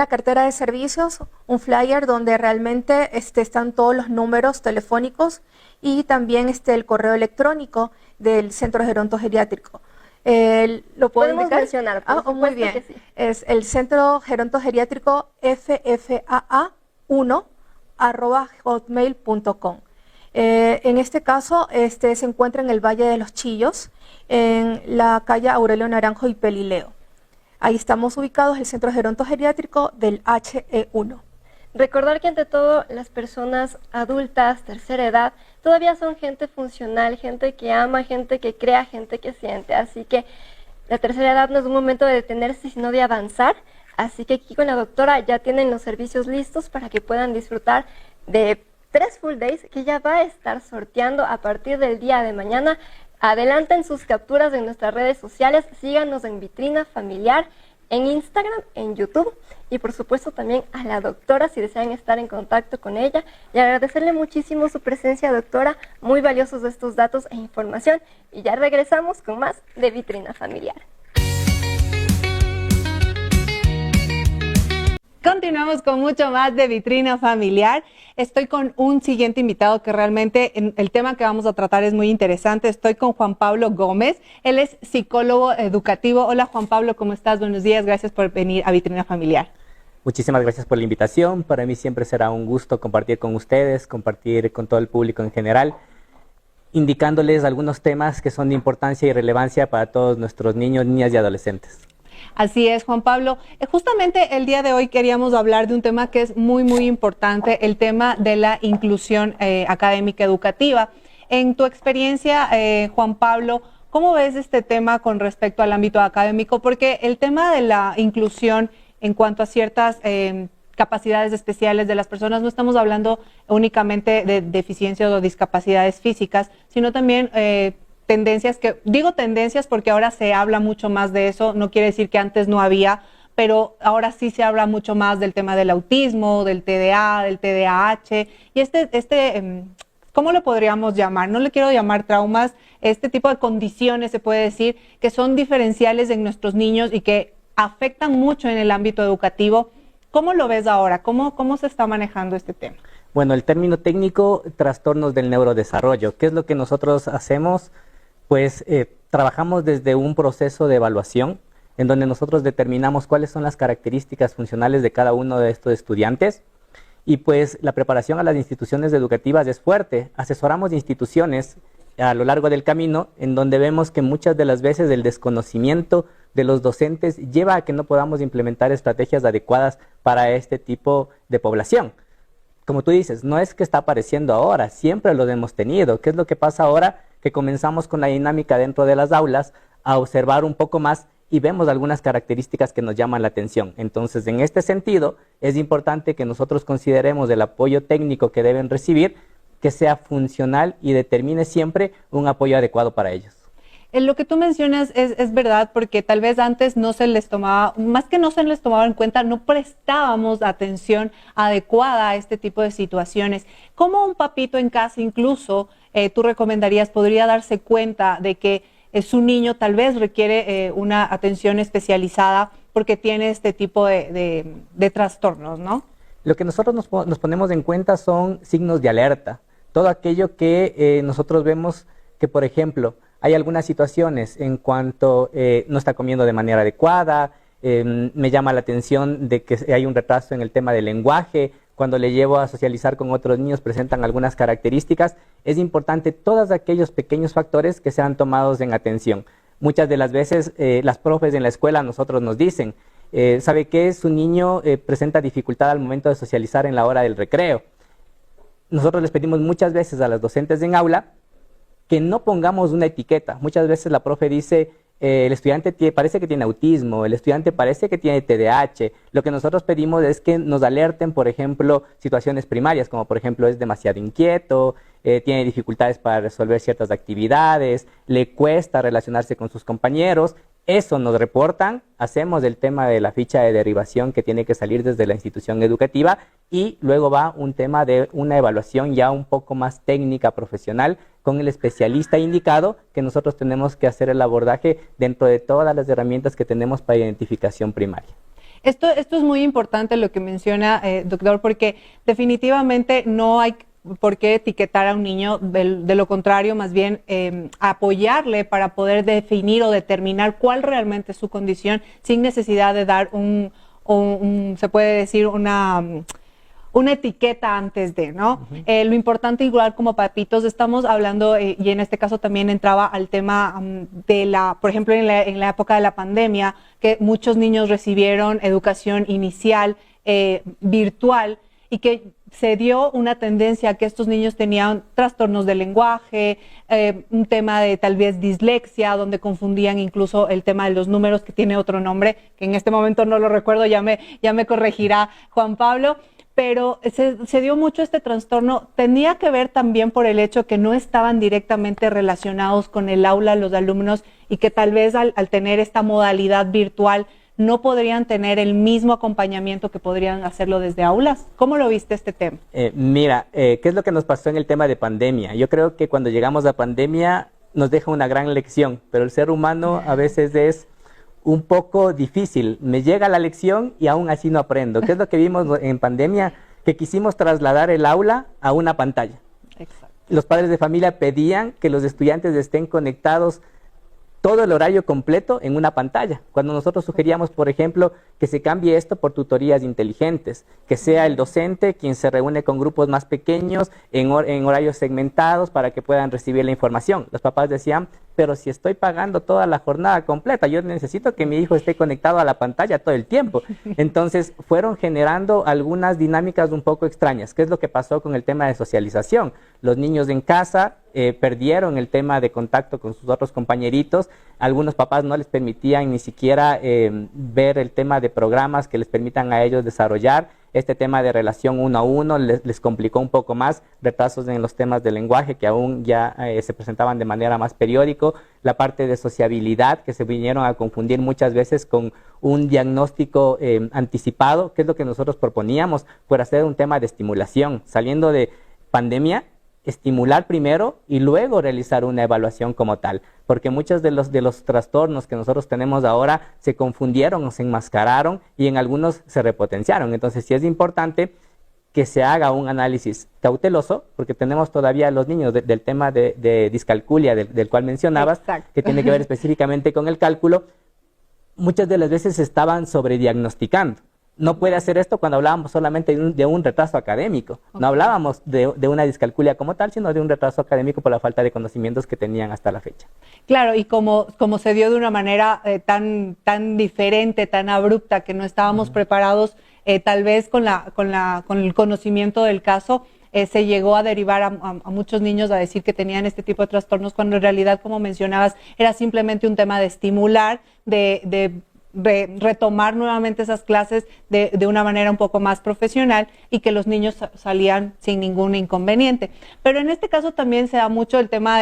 cartera de servicios, un flyer donde realmente están todos los números telefónicos y también el correo electrónico del Centro Gerontogeriátrico. ¿Lo puedo Podemos indicar? mencionar, por supuesto. Muy bien. Que sí. Es el Centro Gerontogeriátrico ffaa1@hotmail.com. En este caso se encuentra en el Valle de los Chillos, en la calle Aurelio Naranjo y Pelileo. Ahí estamos ubicados, el Centro Gerontogeriátrico del HE1. Recordar que ante todo las personas adultas, tercera edad, todavía son gente funcional, gente que ama, gente que crea, gente que siente. Así que la tercera edad no es un momento de detenerse, sino de avanzar. Así que aquí con la doctora ya tienen los servicios listos para que puedan disfrutar de 3 full days que ya va a estar sorteando a partir del día de mañana. Adelanten sus capturas en nuestras redes sociales, síganos en Vitrina Familiar, en Instagram, en YouTube y por supuesto también a la doctora si desean estar en contacto con ella y agradecerle muchísimo su presencia, doctora, muy valiosos estos datos e información y ya regresamos con más de Vitrina Familiar. Continuamos con mucho más de Vitrina Familiar. Estoy con un siguiente invitado que realmente el tema que vamos a tratar es muy interesante. Estoy con Juan Pablo Gómez. Él es psicólogo educativo. Hola Juan Pablo, ¿cómo estás? Buenos días. Gracias por venir a Vitrina Familiar. Muchísimas gracias por la invitación. Para mí siempre será un gusto compartir con ustedes, compartir con todo el público en general, indicándoles algunos temas que son de importancia y relevancia para todos nuestros niños, niñas y adolescentes. Así es, Juan Pablo. Justamente el día de hoy queríamos hablar de un tema que es muy, muy importante, el tema de la inclusión académica educativa. En tu experiencia, Juan Pablo, ¿cómo ves este tema con respecto al ámbito académico? Porque el tema de la inclusión en cuanto a ciertas capacidades especiales de las personas, no estamos hablando únicamente de deficiencias o discapacidades físicas, sino también tendencias digo tendencias porque ahora se habla mucho más de eso, no quiere decir que antes no había, pero ahora sí se habla mucho más del tema del autismo, del TDA, del TDAH, y ¿cómo lo podríamos llamar? No le quiero llamar traumas, este tipo de condiciones se puede decir que son diferenciales en nuestros niños y que afectan mucho en el ámbito educativo. ¿Cómo lo ves ahora? ¿Cómo se está manejando este tema? Bueno, el término técnico, trastornos del neurodesarrollo. ¿Qué es lo que nosotros hacemos? Pues trabajamos desde un proceso de evaluación en donde nosotros determinamos cuáles son las características funcionales de cada uno de estos estudiantes y pues la preparación a las instituciones educativas es fuerte. Asesoramos instituciones a lo largo del camino en donde vemos que muchas de las veces el desconocimiento de los docentes lleva a que no podamos implementar estrategias adecuadas para este tipo de población. Como tú dices, no es que está apareciendo ahora, siempre lo hemos tenido. ¿Qué es lo que pasa ahora? Que comenzamos con la dinámica dentro de las aulas a observar un poco más y vemos algunas características que nos llaman la atención. Entonces, en este sentido, es importante que nosotros consideremos el apoyo técnico que deben recibir, que sea funcional y determine siempre un apoyo adecuado para ellos. Lo que tú mencionas es verdad, porque tal vez antes no se les tomaba, más que no se les tomaba en cuenta, no prestábamos atención adecuada a este tipo de situaciones. ¿Cómo un papito en casa incluso, tú recomendarías, podría darse cuenta de que su niño tal vez requiere una atención especializada porque tiene este tipo de trastornos, ¿no? Lo que nosotros nos ponemos en cuenta son signos de alerta. Todo aquello que nosotros vemos que, por ejemplo, hay algunas situaciones en cuanto no está comiendo de manera adecuada, me llama la atención de que hay un retraso en el tema del lenguaje, cuando le llevo a socializar con otros niños presentan algunas características. Es importante todos aquellos pequeños factores que sean tomados en atención. Muchas de las veces las profes en la escuela a nosotros nos dicen, ¿sabe qué? Su niño presenta dificultad al momento de socializar en la hora del recreo. Nosotros les pedimos muchas veces a las docentes en aula que no pongamos una etiqueta. Muchas veces la profe dice, el estudiante parece que tiene autismo, el estudiante parece que tiene TDAH. Lo que nosotros pedimos es que nos alerten, por ejemplo, situaciones primarias, como por ejemplo es demasiado inquieto, tiene dificultades para resolver ciertas actividades, le cuesta relacionarse con sus compañeros. Eso nos reportan, hacemos el tema de la ficha de derivación que tiene que salir desde la institución educativa y luego va un tema de una evaluación ya un poco más técnica, profesional, con el especialista indicado, que nosotros tenemos que hacer el abordaje dentro de todas las herramientas que tenemos para identificación primaria. Esto es muy importante lo que menciona, doctor, porque definitivamente no hay por qué etiquetar a un niño, de lo contrario, más bien apoyarle para poder definir o determinar cuál realmente es su condición sin necesidad de dar se puede decir, una etiqueta antes de, ¿no? Lo importante, igual como papitos, estamos hablando, y en este caso también entraba al tema por ejemplo, en la época de la pandemia, que muchos niños recibieron educación inicial virtual y que se dio una tendencia a que estos niños tenían trastornos de lenguaje, un tema de tal vez dislexia, donde confundían incluso el tema de los números, que tiene otro nombre, que en este momento no lo recuerdo, ya me corregirá Juan Pablo, pero se dio mucho este trastorno. Tenía que ver también por el hecho que no estaban directamente relacionados con el aula los alumnos y que tal vez al tener esta modalidad virtual no podrían tener el mismo acompañamiento que podrían hacerlo desde aulas. ¿Cómo lo viste este tema? Mira, ¿qué es lo que nos pasó en el tema de pandemia? Yo creo que cuando llegamos a pandemia nos deja una gran lección, pero el ser humano a veces es un poco difícil. Me llega la lección y aún así no aprendo. ¿Qué es lo que vimos en pandemia? Que quisimos trasladar el aula a una pantalla. Exacto. Los padres de familia pedían que los estudiantes estén conectados todo el horario completo en una pantalla. Cuando nosotros sugeríamos, por ejemplo, que se cambie esto por tutorías inteligentes, que sea el docente quien se reúne con grupos más pequeños en horarios segmentados para que puedan recibir la información. Los papás decían, pero si estoy pagando toda la jornada completa, yo necesito que mi hijo esté conectado a la pantalla todo el tiempo. Entonces, fueron generando algunas dinámicas un poco extrañas. ¿Qué es lo que pasó con el tema de socialización? Los niños en casa perdieron el tema de contacto con sus otros compañeritos. Algunos papás no les permitían ni siquiera ver el tema de programas que les permitan a ellos desarrollar. Este tema de relación uno a uno les complicó un poco más, retrasos en los temas de lenguaje que aún ya se presentaban de manera más periódico, la parte de sociabilidad que se vinieron a confundir muchas veces con un diagnóstico anticipado, que es lo que nosotros proponíamos, por hacer un tema de estimulación. Saliendo de pandemia, estimular primero y luego realizar una evaluación como tal, porque muchos de los trastornos que nosotros tenemos ahora se confundieron o se enmascararon y en algunos se repotenciaron. Entonces sí es importante que se haga un análisis cauteloso, porque tenemos todavía los niños del tema de discalculia del cual mencionabas. Exacto. Que tiene que ver específicamente con el cálculo. Muchas de las veces se estaban sobrediagnosticando. No puede hacer esto cuando hablábamos solamente de un retraso académico. No hablábamos de una discalculia como tal, sino de un retraso académico por la falta de conocimientos que tenían hasta la fecha. Claro, y como se dio de una manera tan diferente, tan abrupta, que no estábamos preparados, tal vez con el conocimiento del caso, se llegó a derivar a muchos niños a decir que tenían este tipo de trastornos, cuando en realidad, como mencionabas, era simplemente un tema de estimular, de retomar nuevamente esas clases de una manera un poco más profesional y que los niños salían sin ningún inconveniente. Pero en este caso también se da mucho el tema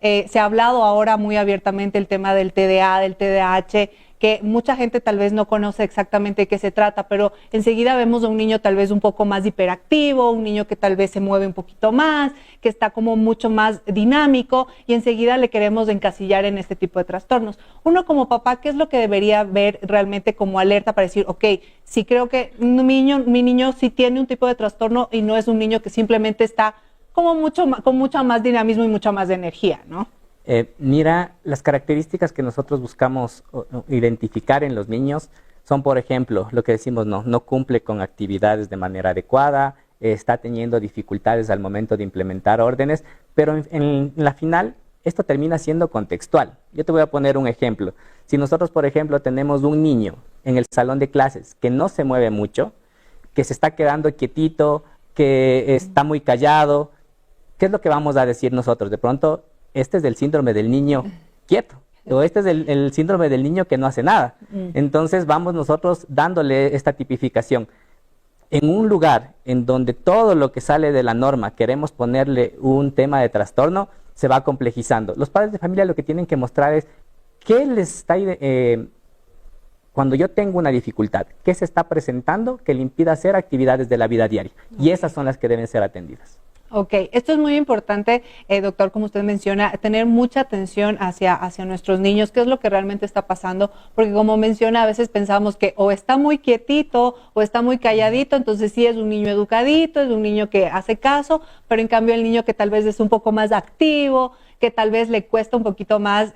se ha hablado ahora muy abiertamente el tema del TDA, del TDAH, que mucha gente tal vez no conoce exactamente de qué se trata, pero enseguida vemos a un niño tal vez un poco más hiperactivo, un niño que tal vez se mueve un poquito más, que está como mucho más dinámico y enseguida le queremos encasillar en este tipo de trastornos. Uno como papá, ¿qué es lo que debería ver realmente como alerta para decir, ok, sí creo que mi niño sí tiene un tipo de trastorno y no es un niño que simplemente está como con mucho más dinamismo y mucha más energía, ¿no? Mira, las características que nosotros buscamos identificar en los niños son, por ejemplo, lo que decimos, no cumple con actividades de manera adecuada, está teniendo dificultades al momento de implementar órdenes, pero en la final esto termina siendo contextual. Yo te voy a poner un ejemplo. Si nosotros, por ejemplo, tenemos un niño en el salón de clases que no se mueve mucho, que se está quedando quietito, que está muy callado, ¿qué es lo que vamos a decir nosotros? De pronto, este es el síndrome del niño quieto, o este es el síndrome del niño que no hace nada. Entonces vamos nosotros dándole esta tipificación. En un lugar en donde todo lo que sale de la norma queremos ponerle un tema de trastorno, se va complejizando. Los padres de familia lo que tienen que mostrar es qué les está, cuando yo tengo una dificultad, qué se está presentando que le impida hacer actividades de la vida diaria. Y esas son las que deben ser atendidas. Ok, esto es muy importante, doctor, como usted menciona, tener mucha atención hacia nuestros niños, qué es lo que realmente está pasando, porque como menciona, a veces pensamos que o está muy quietito o está muy calladito, entonces sí es un niño educadito, es un niño que hace caso, pero en cambio el niño que tal vez es un poco más activo, que tal vez le cuesta un poquito más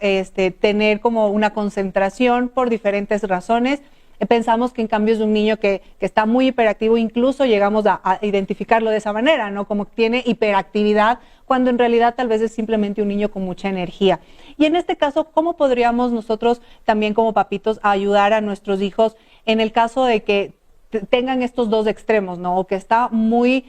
tener como una concentración por diferentes razones. Pensamos que en cambio es un niño que está muy hiperactivo, incluso llegamos a identificarlo de esa manera, ¿no? Como que tiene hiperactividad, cuando en realidad tal vez es simplemente un niño con mucha energía. Y en este caso, ¿cómo podríamos nosotros también como papitos ayudar a nuestros hijos en el caso de que tengan estos dos extremos, ¿no? O que está muy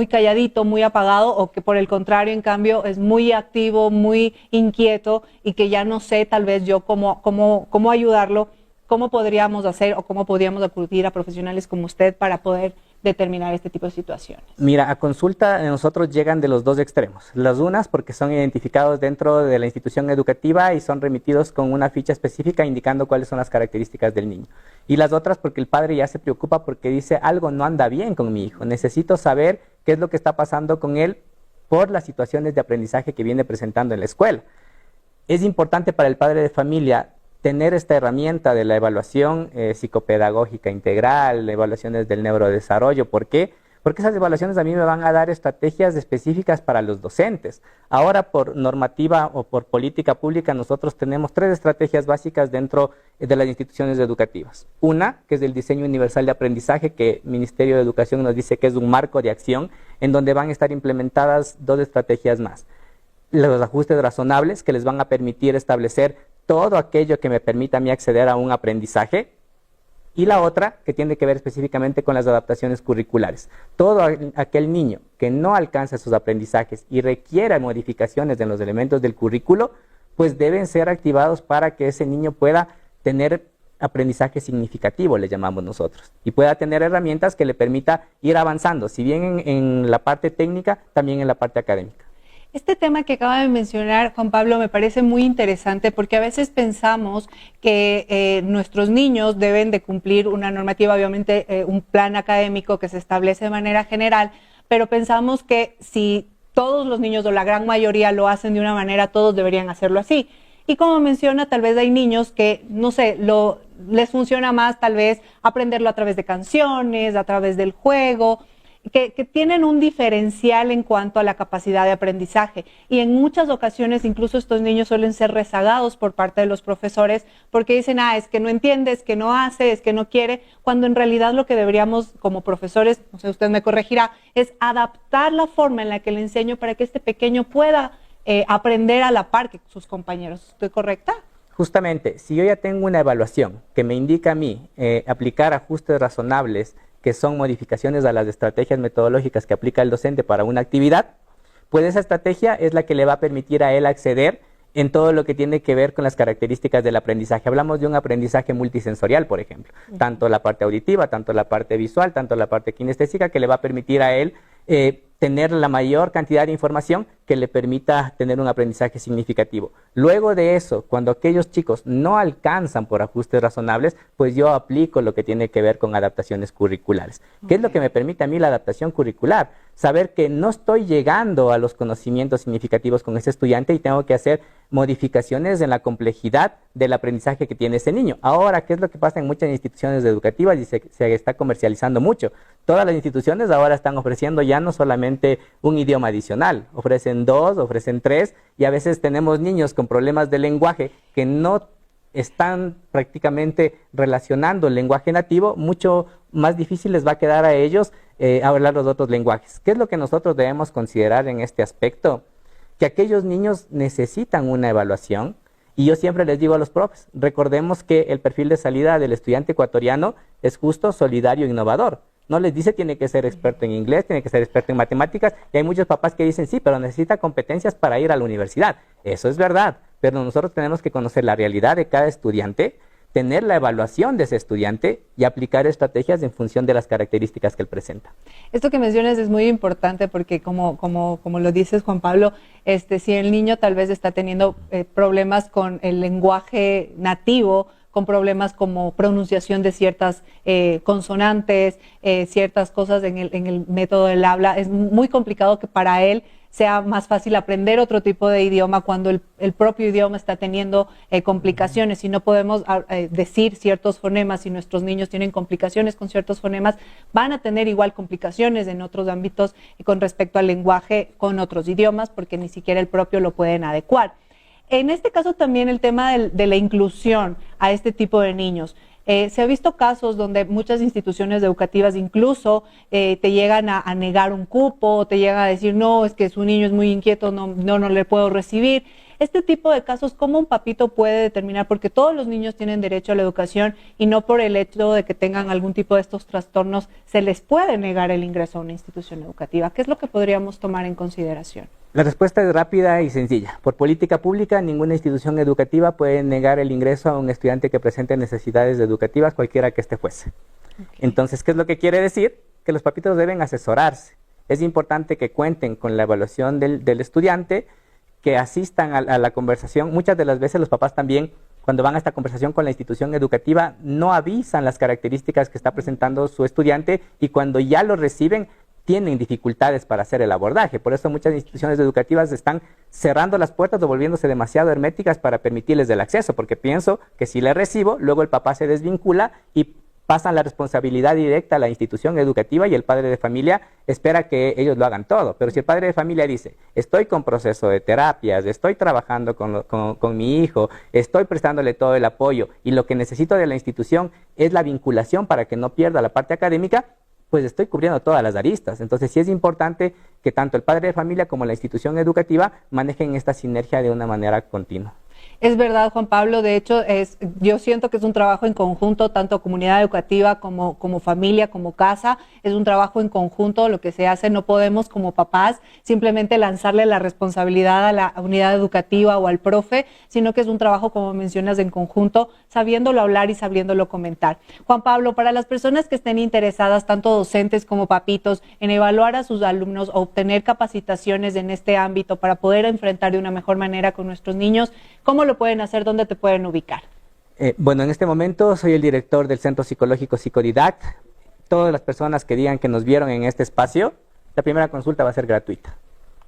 calladito, muy apagado, o que por el contrario, en cambio, es muy activo, muy inquieto y que ya no sé tal vez yo cómo ayudarlo. ¿Cómo podríamos hacer o cómo podríamos acudir a profesionales como usted para poder determinar este tipo de situaciones? Mira, a consulta nosotros llegan de los dos extremos. Las unas porque son identificados dentro de la institución educativa y son remitidos con una ficha específica indicando cuáles son las características del niño. Y las otras porque el padre ya se preocupa porque dice algo no anda bien con mi hijo. Necesito saber qué es lo que está pasando con él por las situaciones de aprendizaje que viene presentando en la escuela. Es importante para el padre de familia tener esta herramienta de la evaluación psicopedagógica integral, evaluaciones del neurodesarrollo. ¿Por qué? Porque esas evaluaciones a mí me van a dar estrategias específicas para los docentes. Ahora, por normativa o por política pública, nosotros tenemos 3 estrategias básicas dentro de las instituciones educativas. Una, que es el diseño universal de aprendizaje, que el Ministerio de Educación nos dice que es un marco de acción, en donde van a estar implementadas 2 estrategias más. Los ajustes razonables, que les van a permitir establecer todo aquello que me permita a mí acceder a un aprendizaje, y la otra que tiene que ver específicamente con las adaptaciones curriculares. Todo aquel niño que no alcance sus aprendizajes y requiera modificaciones en los elementos del currículo, pues deben ser activados para que ese niño pueda tener aprendizaje significativo, le llamamos nosotros, y pueda tener herramientas que le permita ir avanzando, si bien en la parte técnica, también en la parte académica. Este tema que acaba de mencionar Juan Pablo me parece muy interesante porque a veces pensamos que nuestros niños deben de cumplir una normativa, obviamente un plan académico que se establece de manera general, pero pensamos que si todos los niños o la gran mayoría lo hacen de una manera, todos deberían hacerlo así. Y como menciona, tal vez hay niños que, no sé, les funciona más tal vez aprenderlo a través de canciones, a través del juego, que tienen un diferencial en cuanto a la capacidad de aprendizaje. Y en muchas ocasiones incluso estos niños suelen ser rezagados por parte de los profesores porque dicen, es que no entiende, es que no hace, es que no quiere, cuando en realidad lo que deberíamos como profesores, no sé, usted me corregirá, es adaptar la forma en la que le enseño para que este pequeño pueda aprender a la par que sus compañeros. ¿Estoy correcta? Justamente, si yo ya tengo una evaluación que me indica a mí aplicar ajustes razonables, que son modificaciones a las estrategias metodológicas que aplica el docente para una actividad, pues esa estrategia es la que le va a permitir a él acceder en todo lo que tiene que ver con las características del aprendizaje. Hablamos de un aprendizaje multisensorial, por ejemplo, tanto la parte auditiva, tanto la parte visual, tanto la parte kinestésica, que le va a permitir a él tener la mayor cantidad de información que le permita tener un aprendizaje significativo. Luego de eso, cuando aquellos chicos no alcanzan por ajustes razonables, pues yo aplico lo que tiene que ver con adaptaciones curriculares. ¿Qué es lo que me permite a mí la adaptación curricular? Saber que no estoy llegando a los conocimientos significativos con ese estudiante y tengo que hacer modificaciones en la complejidad del aprendizaje que tiene ese niño. Ahora, ¿qué es lo que pasa en muchas instituciones educativas y se está comercializando mucho? Todas las instituciones ahora están ofreciendo ya no solamente un idioma adicional, ofrecen 2, ofrecen 3, y a veces tenemos niños con problemas de lenguaje que no están prácticamente relacionando el lenguaje nativo. Mucho más difícil les va a quedar a ellos hablar los otros lenguajes. ¿Qué es lo que nosotros debemos considerar en este aspecto? Que aquellos niños necesitan una evaluación, y yo siempre les digo a los profes, recordemos que el perfil de salida del estudiante ecuatoriano es justo, solidario e innovador. No les dice tiene que ser experto en inglés, tiene que ser experto en matemáticas, y hay muchos papás que dicen sí, pero necesita competencias para ir a la universidad. Eso es verdad, pero nosotros tenemos que conocer la realidad de cada estudiante, tener la evaluación de ese estudiante y aplicar estrategias en función de las características que él presenta. Esto que mencionas es muy importante porque como lo dices, Juan Pablo, si el niño tal vez está teniendo problemas con el lenguaje nativo, con problemas como pronunciación de ciertas consonantes, ciertas cosas en el método del habla, es muy complicado que para él sea más fácil aprender otro tipo de idioma cuando el propio idioma está teniendo complicaciones. Si no podemos decir ciertos fonemas, si nuestros niños tienen complicaciones con ciertos fonemas, van a tener igual complicaciones en otros ámbitos con respecto al lenguaje con otros idiomas, porque ni siquiera el propio lo pueden adecuar. En este caso también el tema de la inclusión a este tipo de niños. Se ha visto casos donde muchas instituciones educativas incluso te llegan a negar un cupo, o te llegan a decir, no, es que su niño es muy inquieto, no le puedo recibir. Este tipo de casos, ¿cómo un papito puede determinar? Porque todos los niños tienen derecho a la educación y no por el hecho de que tengan algún tipo de estos trastornos se les puede negar el ingreso a una institución educativa. ¿Qué es lo que podríamos tomar en consideración? La respuesta es rápida y sencilla. Por política pública, ninguna institución educativa puede negar el ingreso a un estudiante que presente necesidades educativas, cualquiera que este fuese. Okay. Entonces, ¿qué es lo que quiere decir? Que los papitos deben asesorarse. Es importante que cuenten con la evaluación del estudiante, que asistan a la conversación. Muchas de las veces los papás también, cuando van a esta conversación con la institución educativa, no avisan las características que está presentando su estudiante, y cuando ya lo reciben, tienen dificultades para hacer el abordaje. Por eso muchas instituciones educativas están cerrando las puertas o volviéndose demasiado herméticas para permitirles el acceso, porque pienso que si le recibo, luego el papá se desvincula y pasan la responsabilidad directa a la institución educativa, y el padre de familia espera que ellos lo hagan todo. Pero si el padre de familia dice, estoy con proceso de terapias, estoy trabajando con mi hijo, estoy prestándole todo el apoyo, y lo que necesito de la institución es la vinculación para que no pierda la parte académica, pues estoy cubriendo todas las aristas. Entonces sí es importante que tanto el padre de familia como la institución educativa manejen esta sinergia de una manera continua. Es verdad, Juan Pablo, de hecho, yo siento que es un trabajo en conjunto, tanto comunidad educativa como familia, como casa, es un trabajo en conjunto lo que se hace. No podemos como papás simplemente lanzarle la responsabilidad a la unidad educativa o al profe, sino que es un trabajo, como mencionas, en conjunto, sabiéndolo hablar y sabiéndolo comentar. Juan Pablo, para las personas que estén interesadas, tanto docentes como papitos, en evaluar a sus alumnos o obtener capacitaciones en este ámbito para poder enfrentar de una mejor manera con nuestros niños, ¿cómo lo pueden hacer? ¿Dónde te pueden ubicar? Bueno, en este momento soy el director del Centro Psicológico Psicodidact. Todas las personas que digan que nos vieron en este espacio, la primera consulta va a ser gratuita.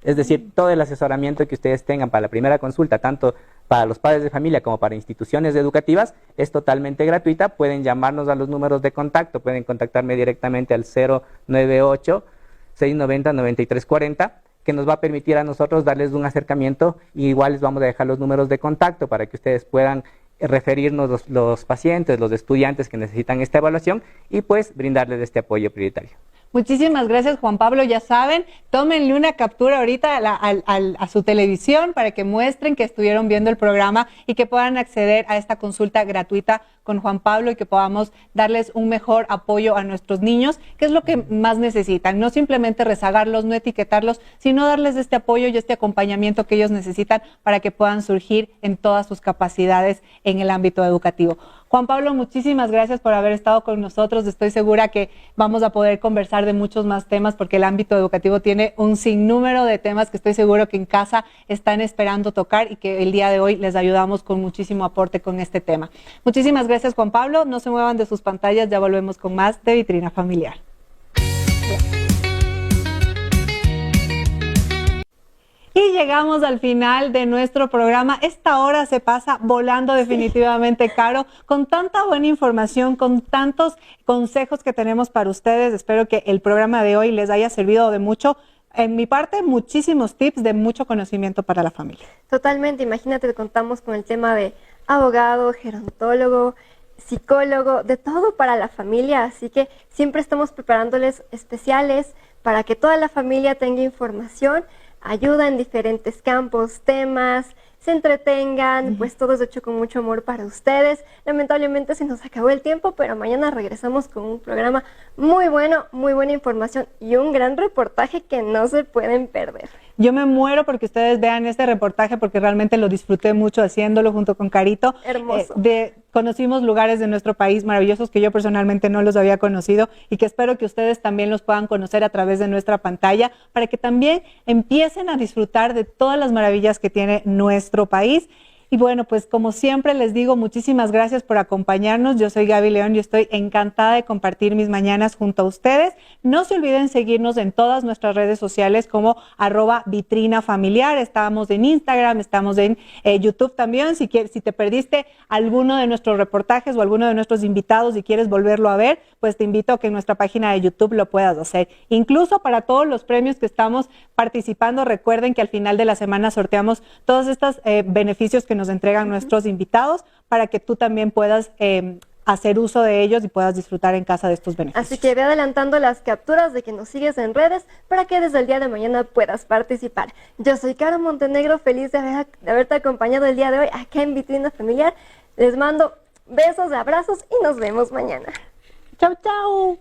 Es decir, todo el asesoramiento que ustedes tengan para la primera consulta, tanto para los padres de familia como para instituciones educativas, es totalmente gratuita. Pueden llamarnos a los números de contacto, pueden contactarme directamente al 098-690-9340, que nos va a permitir a nosotros darles un acercamiento, y igual les vamos a dejar los números de contacto para que ustedes puedan referirnos los pacientes, los estudiantes que necesitan esta evaluación, y pues brindarles este apoyo prioritario. Muchísimas gracias, Juan Pablo. Ya saben, tómenle una captura ahorita a su televisión para que muestren que estuvieron viendo el programa y que puedan acceder a esta consulta gratuita con Juan Pablo, y que podamos darles un mejor apoyo a nuestros niños, que es lo que más necesitan. No simplemente rezagarlos, no etiquetarlos, sino darles este apoyo y este acompañamiento que ellos necesitan para que puedan surgir en todas sus capacidades en el ámbito educativo. Juan Pablo, muchísimas gracias por haber estado con nosotros. Estoy segura que vamos a poder conversar de muchos más temas porque el ámbito educativo tiene un sinnúmero de temas que estoy seguro que en casa están esperando tocar y que el día de hoy les ayudamos con muchísimo aporte con este tema. Muchísimas gracias, Juan Pablo. No se muevan de sus pantallas, ya volvemos con más de Vitrina Familiar. Y llegamos al final de nuestro programa. Esta hora se pasa volando definitivamente, Caro, con tanta buena información, con tantos consejos que tenemos para ustedes. Espero que el programa de hoy les haya servido de mucho. En mi parte, muchísimos tips de mucho conocimiento para la familia. Totalmente, imagínate, contamos con el tema de abogado, gerontólogo, psicólogo, de todo para la familia, así que siempre estamos preparándoles especiales para que toda la familia tenga información, ayuda en diferentes campos, temas, se entretengan, pues todo es hecho con mucho amor para ustedes. Lamentablemente se nos acabó el tiempo, pero mañana regresamos con un programa muy bueno, muy buena información y un gran reportaje que no se pueden perder. Yo me muero porque ustedes vean este reportaje porque realmente lo disfruté mucho haciéndolo junto con Carito. Hermoso. Conocimos lugares de nuestro país maravillosos que yo personalmente no los había conocido y que espero que ustedes también los puedan conocer a través de nuestra pantalla para que también empiecen a disfrutar de todas las maravillas que tiene nuestro país. Y bueno, pues como siempre les digo, muchísimas gracias por acompañarnos. Yo soy Gaby León y estoy encantada de compartir mis mañanas junto a ustedes. No se olviden seguirnos en todas nuestras redes sociales como @vitrinafamiliar. Estamos en Instagram, estamos en YouTube también. Si te perdiste alguno de nuestros reportajes o alguno de nuestros invitados y quieres volverlo a ver, pues te invito a que en nuestra página de YouTube lo puedas hacer. Incluso para todos los premios que estamos participando, recuerden que al final de la semana sorteamos todos estos beneficios que nos entregan nuestros invitados para que tú también puedas hacer uso de ellos y puedas disfrutar en casa de estos beneficios. Así que ve adelantando las capturas de que nos sigues en redes para que desde el día de mañana puedas participar. Yo soy Caro Montenegro, feliz de haberte acompañado el día de hoy acá en Vitrina Familiar. Les mando besos, abrazos y nos vemos mañana. Chau, chau.